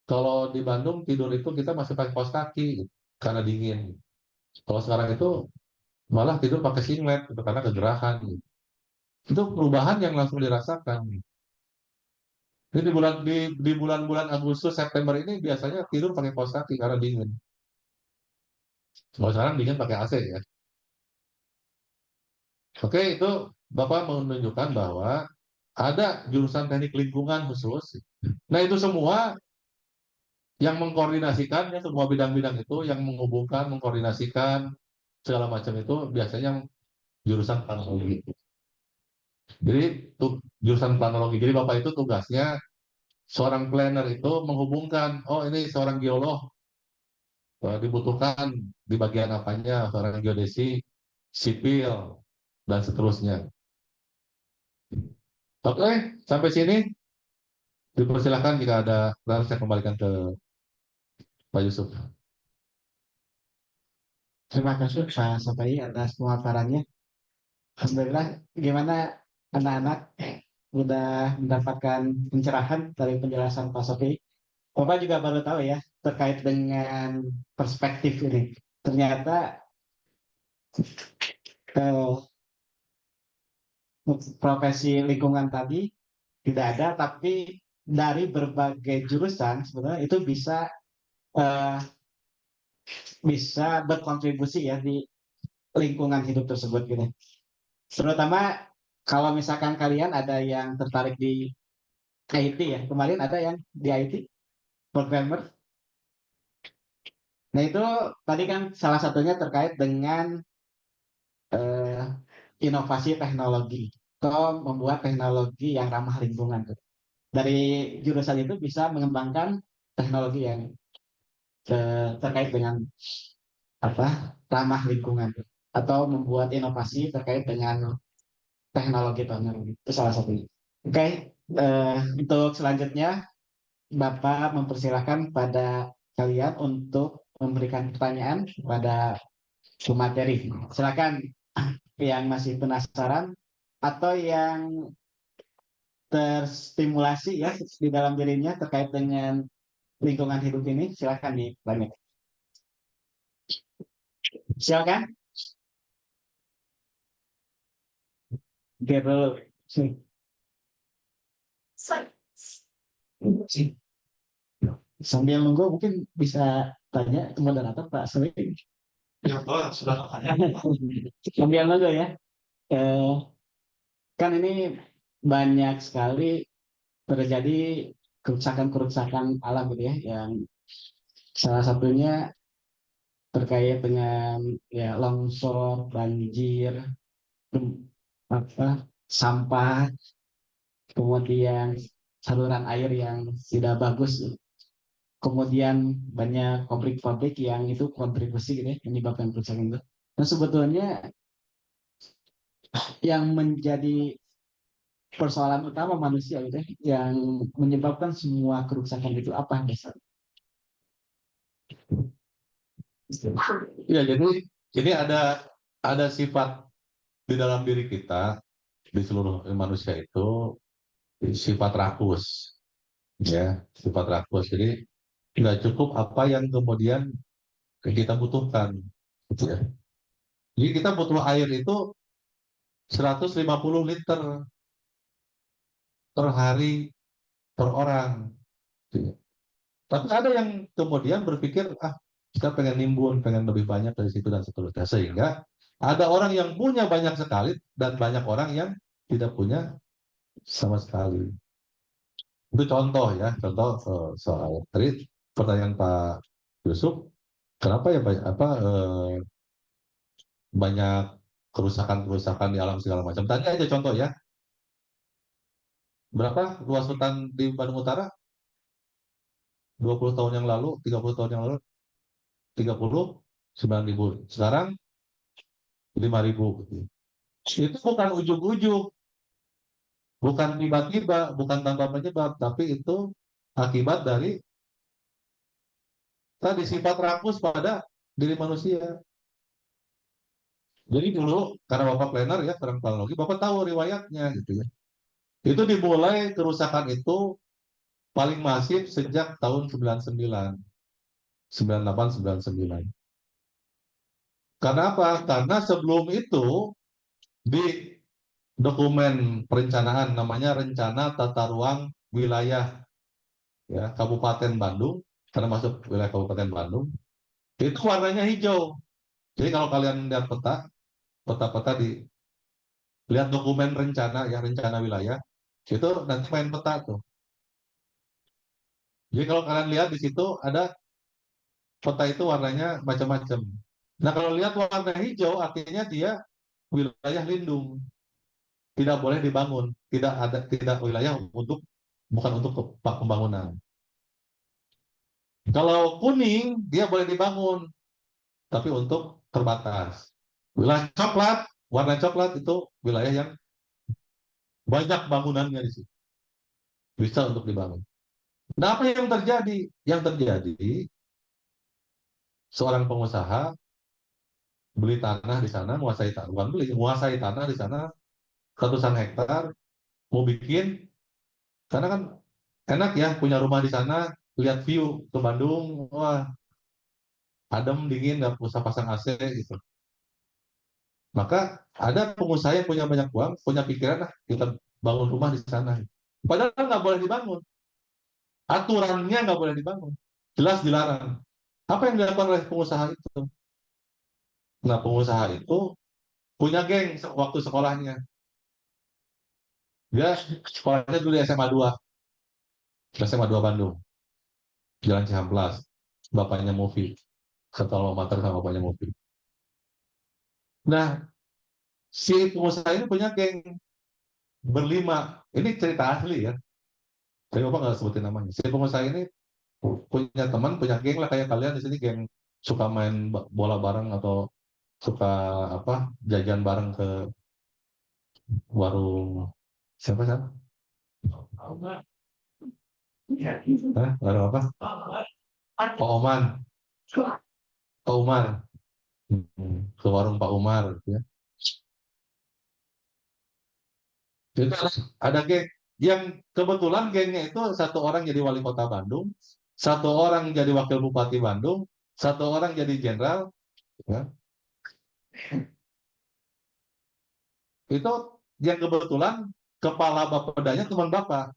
kalau di Bandung tidur itu kita masih pakai kaos kaki karena dingin. Kalau sekarang itu malah tidur pakai singlet gitu, karena kegerahan. Itu perubahan yang langsung dirasakan. Jadi di bulan-bulan Agustus September ini biasanya tidur pakai kaos kaki karena dingin. Kalau sekarang dingin pakai AC ya. Oke, itu Bapak menunjukkan bahwa ada jurusan teknik lingkungan khusus. Nah, itu semua yang mengkoordinasikan ya, semua bidang-bidang itu yang menghubungkan, mengkoordinasikan segala macam itu biasanya jurusan planologi. Jadi jurusan planologi. Jadi Bapak itu tugasnya seorang planner itu menghubungkan, oh ini seorang geolog dibutuhkan di bagian apanya, seorang geodesi, sipil, dan seterusnya. Oke, sampai sini dipersilakan jika ada pertanyaan saya kembalikan ke Pak Yusuf. Terima kasih Pak Sapai atas pemaparannya. Alhamdulillah, gimana anak-anak udah mendapatkan pencerahan dari penjelasan Pak Sofi. Bapak juga baru tahu ya terkait dengan perspektif ini. Ternyata eh, profesi lingkungan tadi tidak ada, tapi dari berbagai jurusan sebenarnya itu eh, bisa berkontribusi ya di lingkungan hidup tersebut gitu. Terutama kalau misalkan kalian ada yang tertarik di IT ya, kemarin ada yang di IT, programmer. Nah itu tadi kan salah satunya terkait dengan eh, inovasi teknologi atau membuat teknologi yang ramah lingkungan. Dari jurusan itu bisa mengembangkan teknologi yang terkait dengan apa ramah lingkungan atau membuat inovasi terkait dengan teknologi itu salah satunya. Oke, untuk selanjutnya Bapak mempersilahkan pada kalian untuk memberikan pertanyaan kepada pemateri. Silakan yang masih penasaran atau yang terstimulasi ya di dalam dirinya terkait dengan lingkungan hidup ini, silakan ditanya. Silakan. Oke, dulu. Sambil nunggu mungkin bisa tanya ke moderator Pak Sri. Ya, Pak, sudah tanya. Sambil nunggu ya. Eh, kan ini banyak sekali terjadi kerusakan-kerusakan alam gitu ya, yang salah satunya terkait dengan ya longsor, banjir, apa, sampah, kemudian saluran air yang tidak bagus, kemudian banyak pabrik-pabrik yang itu kontribusi gitu ya, menyebabkan kerusakan itu. Nah sebetulnya yang menjadi persoalan utama manusia gitu ya, yang menyebabkan semua kerusakan itu apa dasar? Ya, jadi ini ada sifat di dalam diri kita, di seluruh manusia itu sifat rakus, ya, sifat rakus. Jadi nggak cukup apa yang kemudian kita butuhkan, gitu ya. Jadi kita butuh air itu 150 liter per hari per orang, gitu ya. Tapi ada yang kemudian berpikir, kita pengen nimbun, pengen lebih banyak dari situ dan seterusnya. Sehingga ada orang yang punya banyak sekali dan banyak orang yang tidak punya sama sekali. Itu contoh ya, contoh soal tadi pertanyaan Pak Yusuf, kenapa ya banyak kerusakan-kerusakan di alam segala macam. Tadi aja contoh ya, berapa luas hutan di Bandung Utara? 20 tahun yang lalu, 30 tahun yang lalu, 39.000. Sekarang 5.000. Itu bukan ujuk-ujuk, bukan tiba-tiba, bukan tanpa penyebab, tapi itu akibat dari tadi sifat rakus pada diri manusia. Jadi dulu karena Bapak planner ya, kurang teknologi, Bapak tahu riwayatnya gitu ya. Itu dimulai kerusakan itu paling masif sejak tahun 99, 98, 99. Karena apa? Karena sebelum itu di dokumen perencanaan namanya Rencana Tata Ruang Wilayah ya Kabupaten Bandung, karena masuk wilayah Kabupaten Bandung, itu warnanya hijau. Jadi kalau kalian lihat peta-peta di lihat dokumen rencana ya rencana wilayah, itu nanti main peta tuh. Jadi kalau kalian lihat di situ ada peta itu warnanya macam-macam. Nah kalau lihat warna hijau artinya dia wilayah lindung, tidak boleh dibangun, tidak wilayah untuk bukan untuk pembangunan. Kalau kuning dia boleh dibangun, tapi untuk terbatas. Wilayah coklat, warna coklat itu wilayah yang banyak bangunannya di situ, bisa untuk dibangun. Nah apa yang terjadi? Yang terjadi seorang pengusaha beli tanah di sana, menguasai tanah, bukan beli, menguasai tanah di sana, ratusan hektar, mau bikin, karena kan enak ya punya rumah di sana, lihat view ke Bandung, wah adem dingin nggak usah pasang AC gitu. Maka ada pengusaha yang punya banyak uang, punya pikiran lah kita bangun rumah di sana. Padahal nggak boleh dibangun, aturannya nggak boleh dibangun, jelas dilarang. Apa yang dilakukan oleh pengusaha itu? Nah pengusaha itu punya geng waktu sekolahnya. Dia sekolahnya dulu di SMA 2 Bandung, Jalan Cihamplas. Bapaknya Mofi, satu alma mater sama bapaknya Mofi. Nah, si pengusaha ini punya geng berlima. Ini cerita asli ya. Tapi Bapak nggak sebutin namanya. Si pengusaha ini punya teman, punya geng lah kayak kalian di sini, geng suka main bola bareng atau suka apa jajan bareng ke warung siapa sih? Hah? Warung apa? Pak Oman. Pak Umar. Ke warung Pak Umar gitu ya. Jadi ada geng yang kebetulan gengnya itu satu orang jadi wali kota Bandung, satu orang jadi wakil bupati Bandung, satu orang jadi jenderal, ya. Itu yang kebetulan kepala bapedanya teman bapak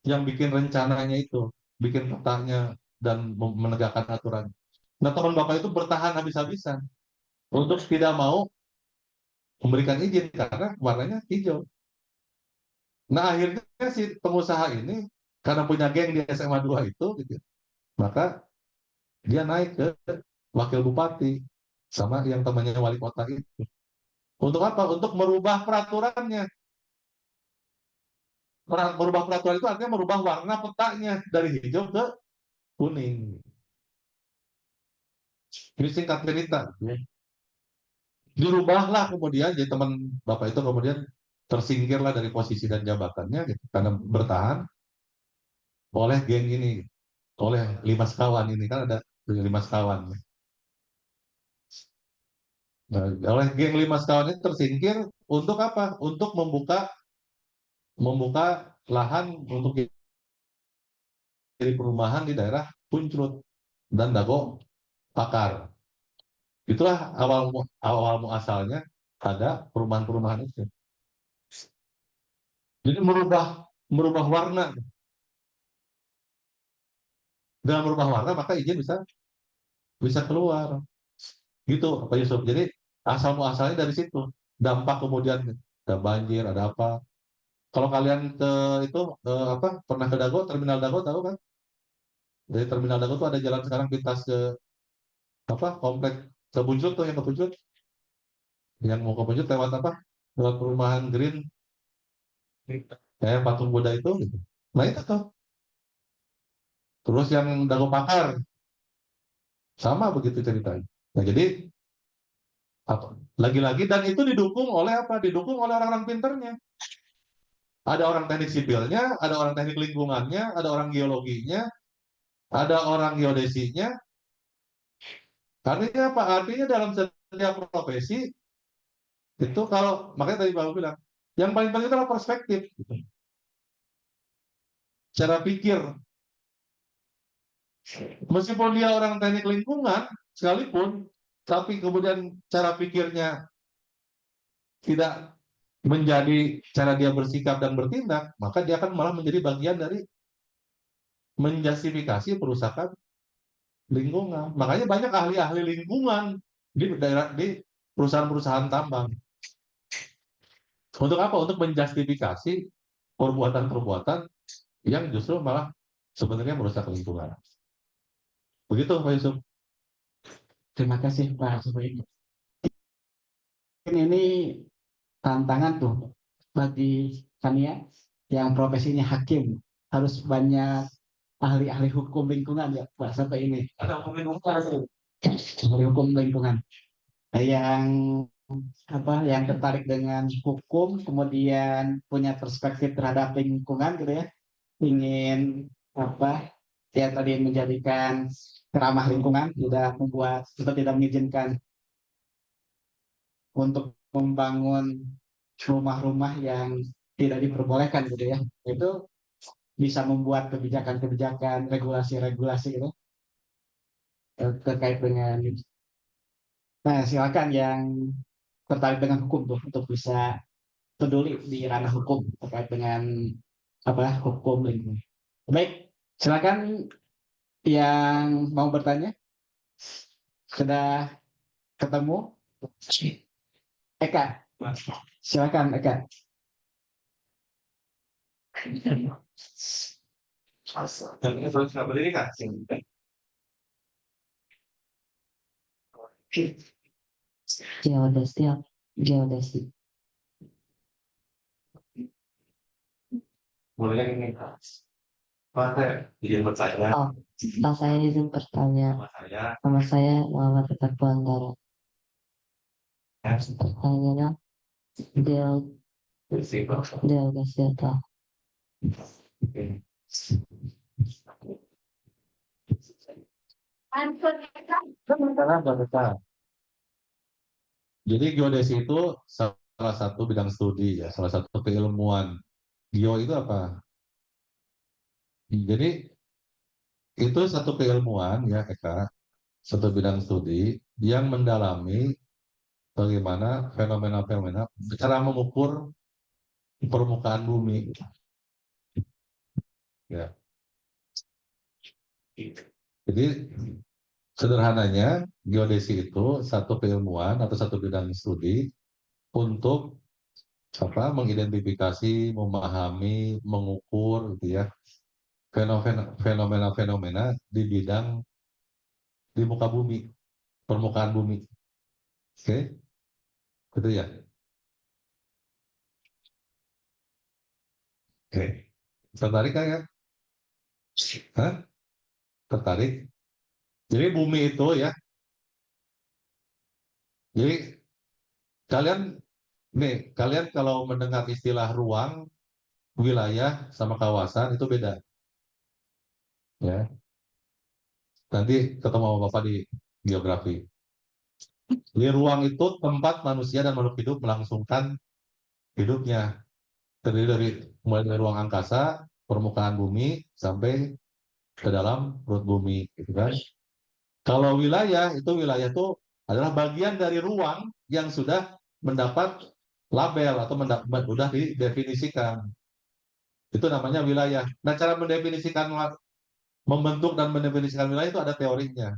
yang bikin rencananya itu, bikin petanya dan menegakkan aturan. Nah teman bapak itu bertahan habis-habisan untuk tidak mau memberikan izin karena warnanya hijau. Nah akhirnya si pengusaha ini karena punya geng di SMA 2 itu, gitu, maka dia naik ke wakil bupati sama yang temannya wali kota itu. Untuk apa? Untuk merubah peraturannya. Merubah peraturan itu artinya merubah warna petanya dari hijau ke kuning. Ini singkat cerita. Dirubahlah kemudian, jadi teman bapak itu kemudian tersingkirlah dari posisi dan jabatannya gitu, karena bertahan oleh geng ini, oleh 5 sekawan ini, kan ada 5 sekawan. Nah, oleh geng 5 sekawan ini tersingkir untuk apa? Untuk membuka lahan untuk jadi perumahan di daerah Punclut dan Dago Pakar. Itulah awal muasalnya ada perumahan-perumahan itu. Jadi merubah warna. Dengan merubah warna maka izin bisa keluar. Gitu Pak Yusuf. Jadi asal muasalnya dari situ. Dampak kemudian ada banjir, ada apa. Kalau kalian ke itu apa pernah ke Dago, Terminal Dago tahu kan? Dari Terminal Dago tuh ada jalan sekarang pintas ke apa komplek ke Punclut tuh, yang ke Punclut. Yang mau ke Punclut lewat apa? Lewat perumahan Green kayak patung Buddha itu gitu. Nah itu tuh. Terus yang Dago Pakar sama begitu ceritanya. Nah jadi apa? Lagi-lagi dan itu didukung oleh apa? Didukung oleh orang-orang pinternya. Ada orang teknik sipilnya, ada orang teknik lingkungannya, ada orang geologinya, ada orang geodesinya. Artinya apa? Artinya dalam setiap profesi itu kalau makanya tadi Bapak bilang, yang paling penting itu adalah perspektif, cara pikir. Meskipun dia orang teknik lingkungan sekalipun, tapi kemudian cara pikirnya tidak menjadi cara dia bersikap dan bertindak, maka dia akan malah menjadi bagian dari menjustifikasi perusahaan lingkungan. Makanya banyak ahli-ahli lingkungan di perusahaan-perusahaan tambang. Untuk apa? Untuk menjustifikasi perbuatan-perbuatan yang justru malah sebenarnya merusak lingkungan. Begitu Pak Yusuf. Terima kasih Pak Subaidy. Ini tantangan tuh bagi Tania yang profesinya hakim, harus banyak ahli-ahli hukum lingkungan ya Pak sampai ini. Ahli hukum lingkungan. Yang apa yang tertarik dengan hukum kemudian punya perspektif terhadap lingkungan gitu ya, ingin apa ya tadi menjadikan ramah lingkungan, tidak membuat atau tidak mengizinkan untuk membangun rumah-rumah yang tidak diperbolehkan gitu ya. Itu bisa membuat kebijakan-kebijakan, regulasi-regulasi gitu terkait dengan. Nah, silakan yang tertarik dengan hukum tuh untuk bisa peduli di ranah hukum terkait dengan apa hukum lingkungan. Baik, silakan yang mau bertanya. Sudah ketemu? Eka, silakan Eka. Dan ini program pendidikan sih. Geodesi, geodesi. Mulai ini. Pak, saya izin bertanya Oh, Pak saya izin bertanya. sama saya. Nama saya Muhammad Tegar Buandara. Pertanyaannya, geodesi atau Jadi geodesi itu salah satu bidang studi ya, salah satu keilmuan. Geo itu apa? Jadi itu satu keilmuan ya Eka, satu bidang studi yang mendalami bagaimana fenomena-fenomena cara mengukur permukaan bumi. Ya. Jadi sederhananya geodesi itu satu keilmuan atau satu bidang studi untuk apa mengidentifikasi, memahami, mengukur gitu ya fenomena-fenomena di bidang di muka bumi, permukaan bumi. Oke, gitu ya. Oke, tertarik kan ya? Hah? Tertarik? Jadi bumi itu ya, jadi kalian nih, kalian kalau mendengar istilah ruang, wilayah sama kawasan itu beda. Ya, nanti ketemu sama Bapak di geografi. Di ruang itu tempat manusia dan makhluk hidup melangsungkan hidupnya. Terdiri dari mulai dari ruang angkasa, permukaan bumi, sampai ke dalam perut bumi, gitu kan? Kalau wilayah itu adalah bagian dari ruang yang sudah mendapat label atau sudah didefinisikan. Itu namanya wilayah. Nah, cara mendefinisikan, membentuk dan mendefinisikan wilayah itu ada teorinya.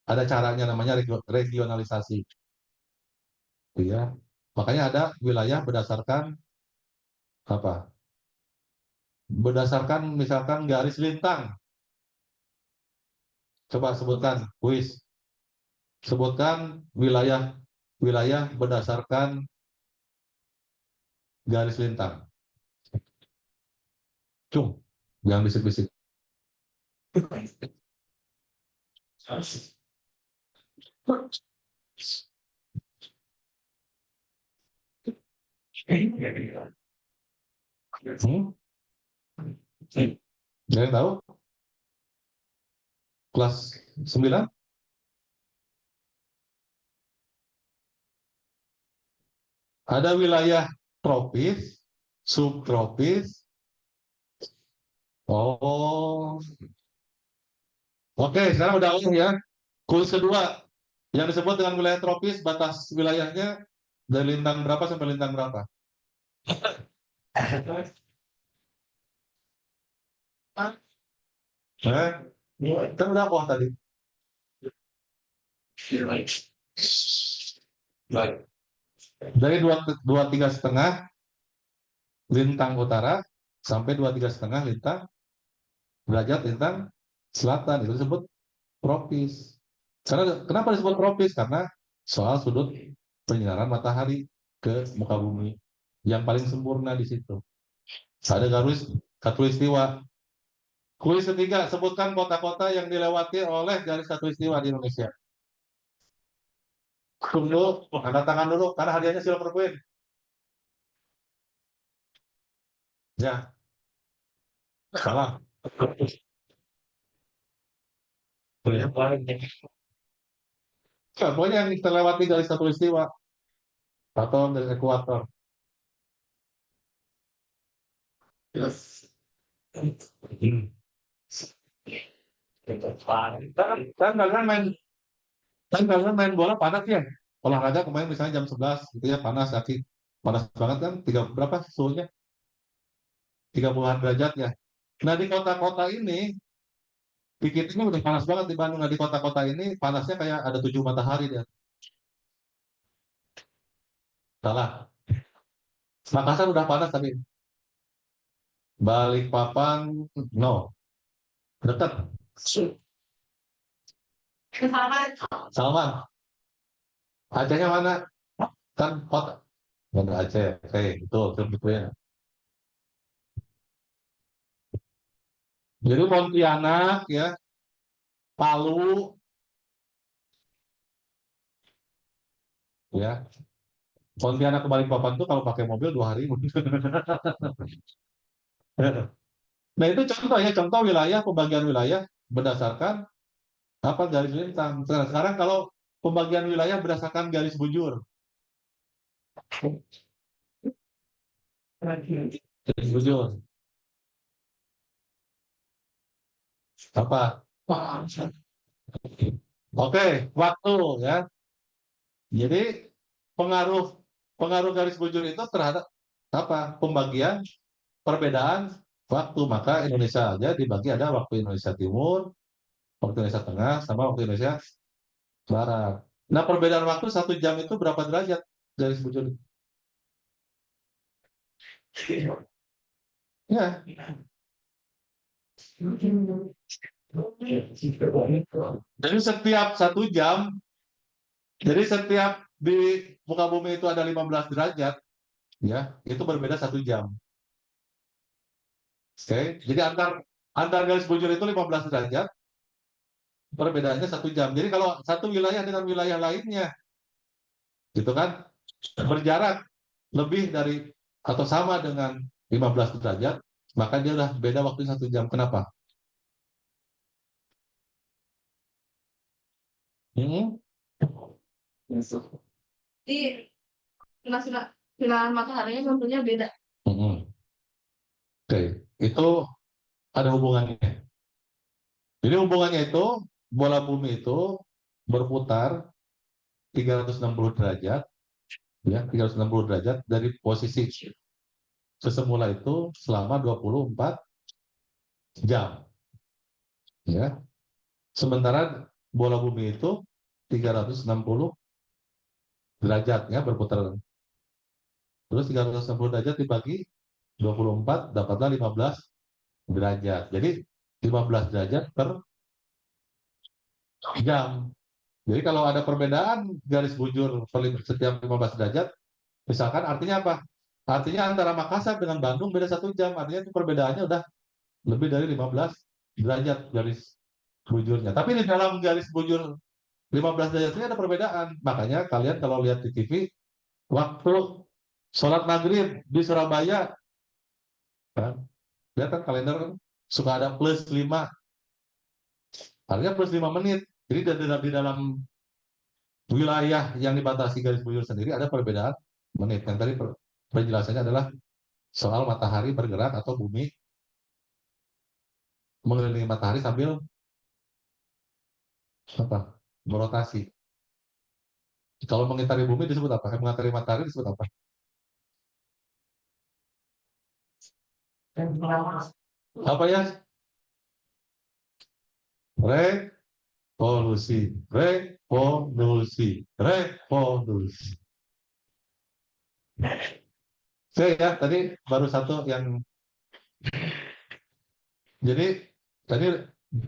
Ada caranya namanya regionalisasi. Gitu ya. Makanya ada wilayah berdasarkan apa? Berdasarkan misalkan garis lintang. Coba sebutkan, kuis. Sebutkan wilayah berdasarkan garis lintang. Cung, jangan bisik-bisik. Hmm? Ada yang tahu? Kelas 9? Ada wilayah tropis, subtropis. Oh, oke, sekarang udah awal ya. Kuis kedua, yang disebut dengan wilayah tropis, batas wilayahnya dari lintang berapa sampai lintang berapa? Kan udah apa tadi? Dari dua tiga setengah lintang utara sampai 23,5 lintang derajat lintang selatan, itu disebut tropis. Karena kenapa disebut tropis? Karena soal sudut penyinaran matahari ke muka bumi yang paling sempurna di situ. Ada garis khatulistiwa. Kuis ketiga, sebutkan kota-kota yang dilewati oleh garis khatulistiwa di Indonesia. Tunggu, angkat tangan dulu, karena hadiahnya silver queen. Ya, salah. Pokoknya yang terlewati garis khatulistiwa atau dari ekuator. Kalian main bola panas ya? Olahraga kemarin misalnya jam 11 gitu ya, panas kaki. Panas banget kan? Berapa suhunya? 30-an derajat ya. Nah di kota-kota ini, pikir ini udah panas banget di Bandung. Nah di kota-kota ini panasnya kayak ada 7 matahari dia. Salah. Makassar udah panas tapi Balikpapan no. Dekat. Kesalahan. Salman. Acehnya mana? Kan kota. Banda Aceh. Oke, betul, betul ya. Jadi Pontianak ya, Palu ya. Pontianak ke Balikpapan tuh kalau pakai mobil 2 hari. Nah itu contoh ya, contoh wilayah, pembagian wilayah berdasarkan apa garis lintang. Nah, sekarang kalau pembagian wilayah berdasarkan garis bujur. Garis bujur. Apa? Oke, waktu ya. Jadi pengaruh pengaruh garis bujur itu terhadap apa? Pembagian perbedaan waktu. Maka Indonesia aja dibagi ada waktu Indonesia Timur, waktu Indonesia Tengah, sama waktu Indonesia Barat. Nah perbedaan waktu 1 jam itu berapa derajat garis bujur? Ya. Jadi setiap 1 jam, jadi setiap di muka bumi itu ada 15 derajat, ya itu berbeda 1 jam. Oke, jadi antar garis bujur itu 15 derajat, perbedaannya 1 jam. Jadi kalau satu wilayah dengan wilayah lainnya, gitu kan, berjarak lebih dari atau sama dengan 15 derajat, maka dia udah beda waktu 1 jam. Kenapa? Hmm? Jadi sinar mataharinya tentunya beda. Hmm. Oke, itu ada hubungannya. Jadi hubungannya itu bola bumi itu berputar 360 derajat, ya 360 derajat dari posisi sesemula itu selama 24 jam, ya. Sementara bola bumi itu 360 derajat ya berputar. Terus 360 derajat dibagi 24 dapatlah 15 derajat. Jadi 15 derajat per jam. Jadi kalau ada perbedaan garis bujur setiap 15 derajat, misalkan artinya apa? Artinya antara Makassar dengan Bandung beda 1 jam. Artinya itu perbedaannya udah lebih dari 15 derajat garis bujurnya. Tapi di dalam garis bujur 15 derajat ini ada perbedaan. Makanya kalian kalau lihat di TV, waktu sholat maghrib di Surabaya, kan, lihat kan kalender kan, suka ada +5. Artinya +5 menit. Jadi di dalam wilayah yang dibatasi garis bujur sendiri ada perbedaan menit. Yang tadi penjelasannya adalah soal matahari bergerak atau bumi mengelilingi matahari sambil apa? Berotasi. Kalau mengitari bumi disebut apa? Mengitari matahari disebut apa? Apa ya? Revolusi, revolusi, revolusi. Oke ya, tadi baru satu yang jadi tadi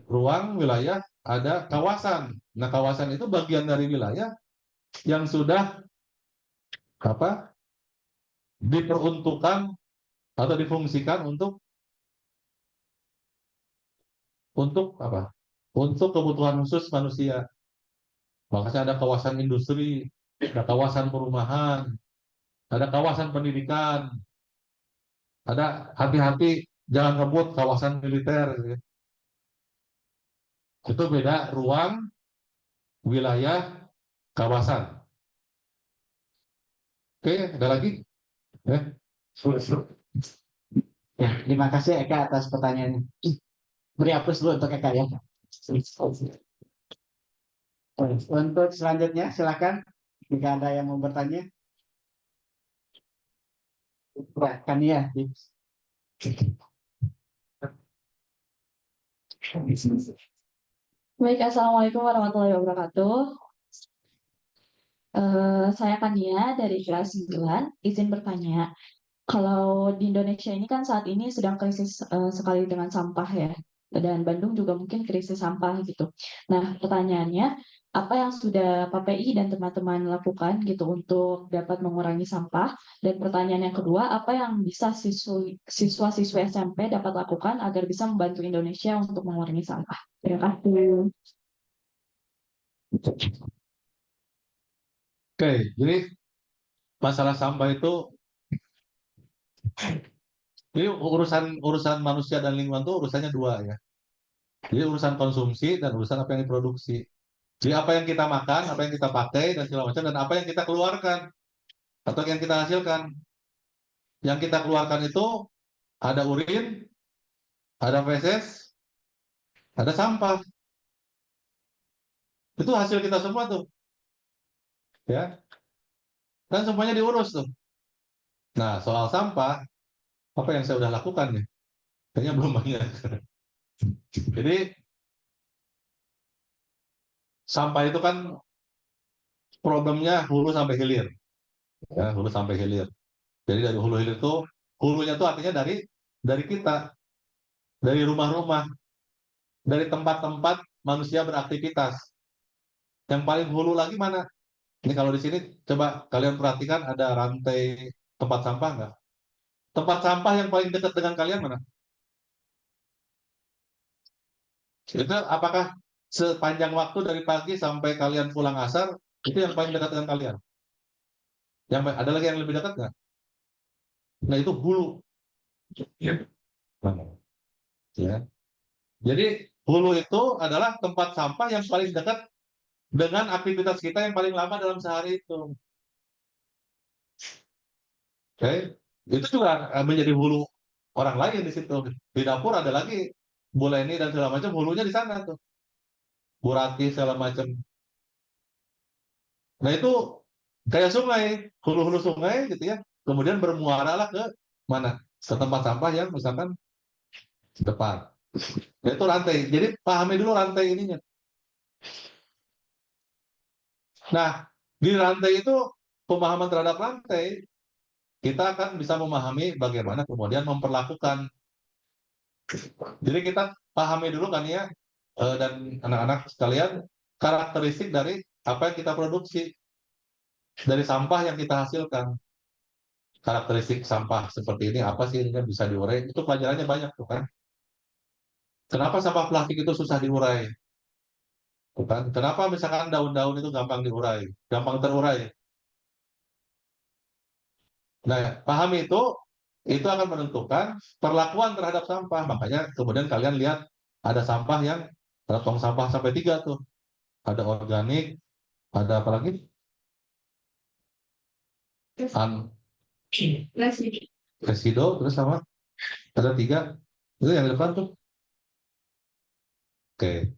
ruang wilayah ada kawasan. Nah, kawasan itu bagian dari wilayah yang sudah apa? Diperuntukkan atau difungsikan untuk apa? Untuk kebutuhan khusus manusia. Makanya ada kawasan industri, ada kawasan perumahan, ada kawasan pendidikan, ada hati-hati jangan ngebut kawasan militer. Gitu ya. Itu beda ruang, wilayah, kawasan. Oke, ada lagi? Ya, terima kasih Eka atas pertanyaannya. Beri aplaus dulu untuk Eka ya. Untuk selanjutnya silakan jika ada yang mau bertanya. Kan ya. Baik, Assalamualaikum warahmatullahi wabarakatuh. Saya Kania dari kelas 9. Izin bertanya, kalau di Indonesia ini kan saat ini sedang krisis sekali dengan sampah ya, dan Bandung juga mungkin krisis sampah gitu. Nah, pertanyaannya, apa yang sudah PPI dan teman-teman lakukan gitu untuk dapat mengurangi sampah? Dan pertanyaan yang kedua, apa yang bisa siswa-siswi SMP dapat lakukan agar bisa membantu Indonesia untuk mengurangi sampah? Terima kasih. Oke, jadi masalah sampah itu ini urusan urusan manusia dan lingkungan itu urusannya dua ya. Jadi urusan konsumsi dan urusan apa yang diproduksi. Jadi apa yang kita makan, apa yang kita pakai dan segala macam dan apa yang kita keluarkan atau yang kita hasilkan. Yang kita keluarkan itu ada urin, ada feses, ada sampah. Itu hasil kita semua tuh, ya. Dan semuanya diurus tuh. Nah, soal sampah, apa yang saya udah lakukan ya? Kayaknya belum banyak. Jadi sampah itu kan problemnya hulu sampai hilir, ya, hulu sampai hilir. Jadi dari hulu hilir itu, hulunya itu artinya dari kita, dari rumah-rumah, dari tempat-tempat manusia beraktivitas. Yang paling hulu lagi mana? Ini kalau di sini coba kalian perhatikan ada rantai tempat sampah nggak? Tempat sampah yang paling dekat dengan kalian mana? Itu apakah sepanjang waktu dari pagi sampai kalian pulang asar itu yang paling dekat dengan kalian? Yang ada lagi yang lebih dekat nggak? Nah itu hulu. Ya. Ya. Jadi hulu itu adalah tempat sampah yang paling dekat dengan aktivitas kita yang paling lama dalam sehari itu. Oke, itu juga menjadi hulu orang lain di situ. Di dapur ada lagi Bu Leni dan segala macam, hulunya di sana tuh. Bu Rati segala macam. Nah itu kayak sungai, hulu-hulu sungai gitu ya. Kemudian bermuara lah ke mana? Ke tempat sampah yang misalkan depan. Nah, itu rantai. Jadi pahami dulu rantai ininya. Nah, di rantai itu pemahaman terhadap rantai kita akan bisa memahami bagaimana kemudian memperlakukan. Jadi kita pahami dulu kan ya dan anak-anak sekalian karakteristik dari apa yang kita produksi dari sampah yang kita hasilkan. Karakteristik sampah seperti ini apa sih ini kan bisa diurai? Itu pelajarannya banyak tuh kan. Kenapa sampah plastik itu susah diurai? Bukan? Kenapa misalkan daun-daun itu gampang diurai, gampang terurai? Nah, pahami itu akan menentukan perlakuan terhadap sampah. Makanya kemudian kalian lihat ada sampah yang ada tong sampah sampai 3 tuh. Ada organik, ada apa lagi? Resido, terus sama ada 3. Itu yang di depan tuh. Oke.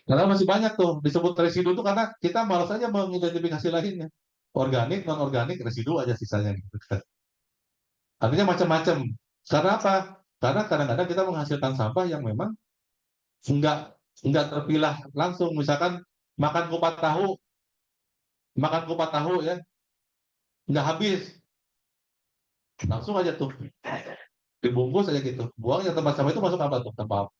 Karena masih banyak tuh disebut residu tuh karena kita malas aja mengidentifikasi lainnya. Organik, non organik, residu aja sisanya gitu. Artinya macam-macam. Karena apa? Karena kadang-kadang kita menghasilkan sampah yang memang enggak terpilah langsung. Misalkan makan kupat tahu ya, nggak habis, langsung aja tuh dibungkus aja gitu. Buangnya tempat sampah itu masuk apa tuh? Tempat.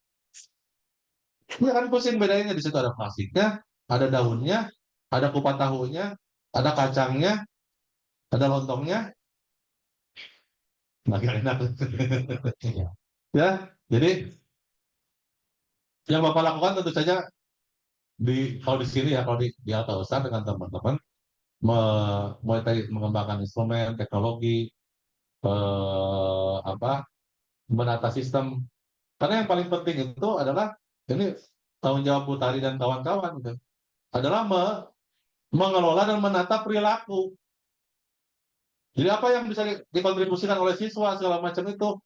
Ya kan pusing bedanya di situ ada plastiknya, ada daunnya, ada kupat tahunya, ada kacangnya, ada lontongnya, makin enak. Ya, jadi yang Bapak lakukan tentu saja kalau di sini ya kalau di Altausan dengan teman-teman mulai tadi mengembangkan instrumen teknologi apa menata sistem karena yang paling penting itu adalah ini tanggung jawab Bu Tari dan kawan-kawan gitu, adalah mengelola dan menata perilaku Jadi apa yang bisa dikontribusikan oleh siswa segala macam itu,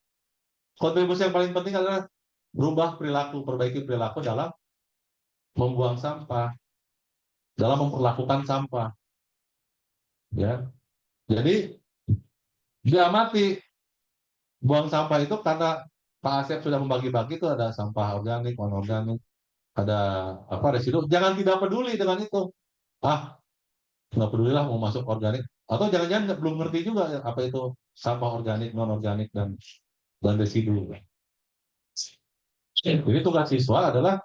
kontribusi yang paling penting adalah berubah perilaku, perbaiki perilaku dalam membuang sampah, dalam memperlakukan sampah. Ya, jadi diamati buang sampah itu karena Pak Asep sudah membagi-bagi itu ada sampah organik, non-organik, ada apa residu. Jangan tidak peduli dengan itu. Ah, nggak pedulilah mau masuk organik. Atau jangan-jangan belum ngerti juga ya, apa itu sampah organik, non-organik, dan residu. Jadi tugas siswa adalah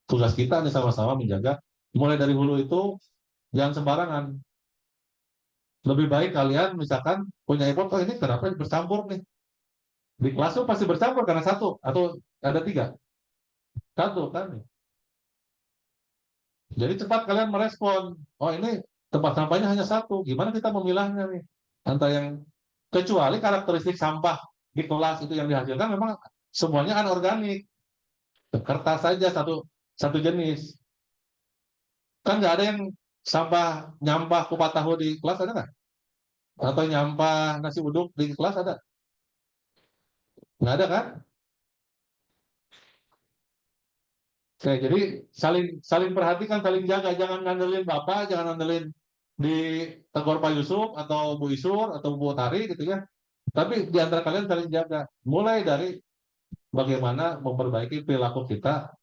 tugas kita nih sama-sama menjaga. Mulai dari hulu itu jangan sembarangan. Lebih baik kalian misalkan punya iPod, oh ini kenapa bercampur nih? Di kelas tuh pasti bercampur karena satu atau ada tiga. Satu kan. Jadi cepat kalian merespon. Oh ini tempat sampahnya hanya satu. Gimana kita memilahnya nih? Antara yang kecuali karakteristik sampah di kelas itu yang dihasilkan memang semuanya anorganik. Kertas saja satu jenis. Kan nggak ada yang sampah nyampah kupat tahu di kelas ada nggak? Atau nyampah nasi uduk di kelas ada? Nggak ada kan? Oke, jadi saling saling perhatikan, saling jaga, jangan ngandelin bapak, jangan ngandelin di tegur Pak Yusuf atau Bu Isur atau Bu Tari gitu ya. Tapi di antara kalian saling jaga. Mulai dari bagaimana memperbaiki perilaku kita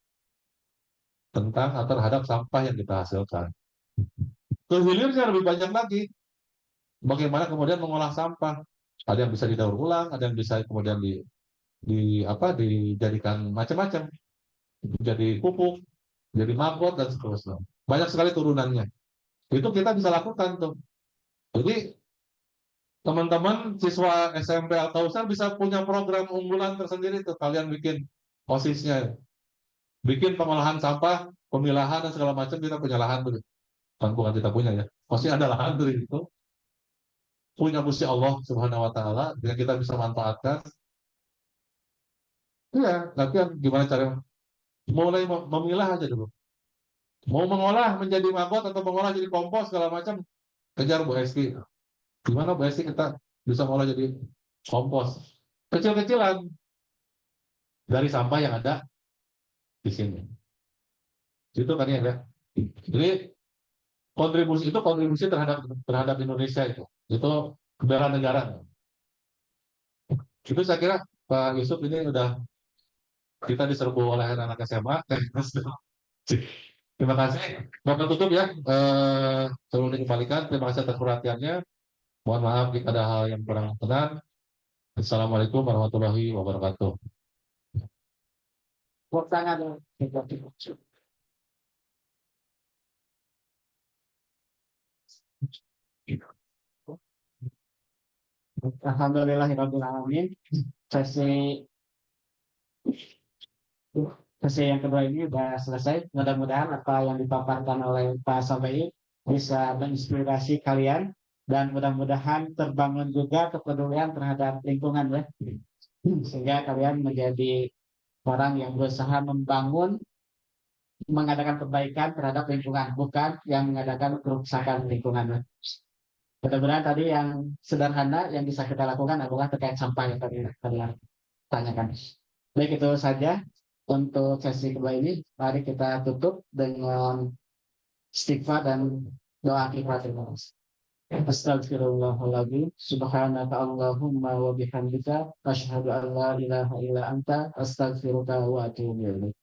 tentang atau terhadap sampah yang kita hasilkan. Kehilirnya lebih banyak lagi. Bagaimana kemudian mengolah sampah. Ada yang bisa didaur ulang, ada yang bisa kemudian dijadikan macam-macam. Jadi pupuk, jadi mangkot dan seterusnya. Banyak sekali turunannya. Itu kita bisa lakukan tuh. Jadi teman-teman siswa SMP Al-Kausar bisa punya program unggulan tersendiri tuh. Kalian bikin OSIS-nya. Bikin pengolahan sampah, pemilahan dan segala macam kita punya lahan tuh. Bukan kita punya ya. Pasti ada lahan tuh itu. Punya Gusti Allah Subhanahu wa taala yang kita bisa manfaatkan. Iya, tapi gimana cara mulai memilah aja dulu. Mau mengolah menjadi mangkot atau mengolah jadi kompos segala macam, kejar Bu Esti. Gimana Bu Esti kita bisa mengolah jadi kompos? Kecil-kecilan dari sampah yang ada di sini. Itu kan ya. Jadi kontribusi itu kontribusi terhadap Indonesia itu. Itu bela negara. Itu saya kira Pak Yusuf ini udah kita diserbu oleh anak-anak SMA. Terima kasih. Bapak tutup ya. Sebelum dikembalikan, terima kasih atas perhatiannya. Mohon maaf jika ada hal yang kurang berkenan. Assalamualaikum warahmatullahi wabarakatuh. Alhamdulillahirrahmanirrahim. Sesi sesi yang kedua ini sudah selesai. Mudah-mudahan apa yang dipaparkan oleh Pak Sabai bisa menginspirasi kalian dan mudah-mudahan terbangun juga kepedulian terhadap lingkungan ya. Sehingga kalian menjadi orang yang berusaha membangun, mengadakan perbaikan terhadap lingkungan, bukan yang mengadakan kerusakan lingkungan. Mudah-mudahan tadi yang sederhana yang bisa kita lakukan adalah terkait sampah yang tadi kalian tanyakan. Baik, itu saja untuk sesi kedua ini. Mari kita tutup dengan istighfar dan doa kifayah. Astagfirullahaladzim. Subhanaka Allahumma wa bihamdika asyhadu an la ilaha illa anta astaghfiruka wa atubu ilaik.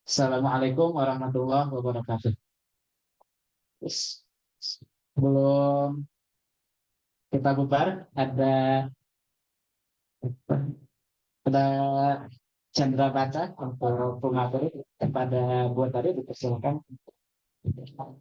Assalamualaikum warahmatullahi wabarakatuh. Belum kita bubar, ada Chandra Baca untuk pengatur kepada buat tadi dipersilakan. Kenapa?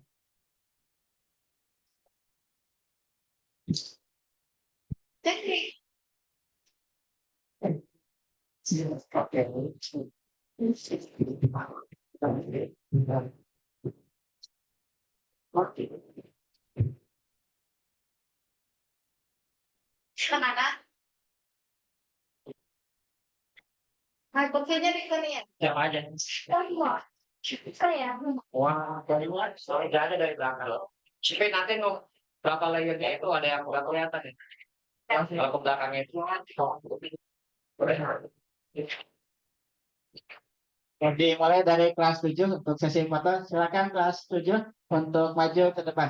Hai, buktinya di sini ya? Yang aja. Wah, saya. Wah, dari luar, soalnya nggak ada dari belakang. Sampai nanti Berapa layernya itu ada yang nggak kelihatan ya? Kalau ke belakangnya itu. Jadi mulai dari kelas 7 untuk sesi foto. Silakan kelas 7 untuk maju ke depan.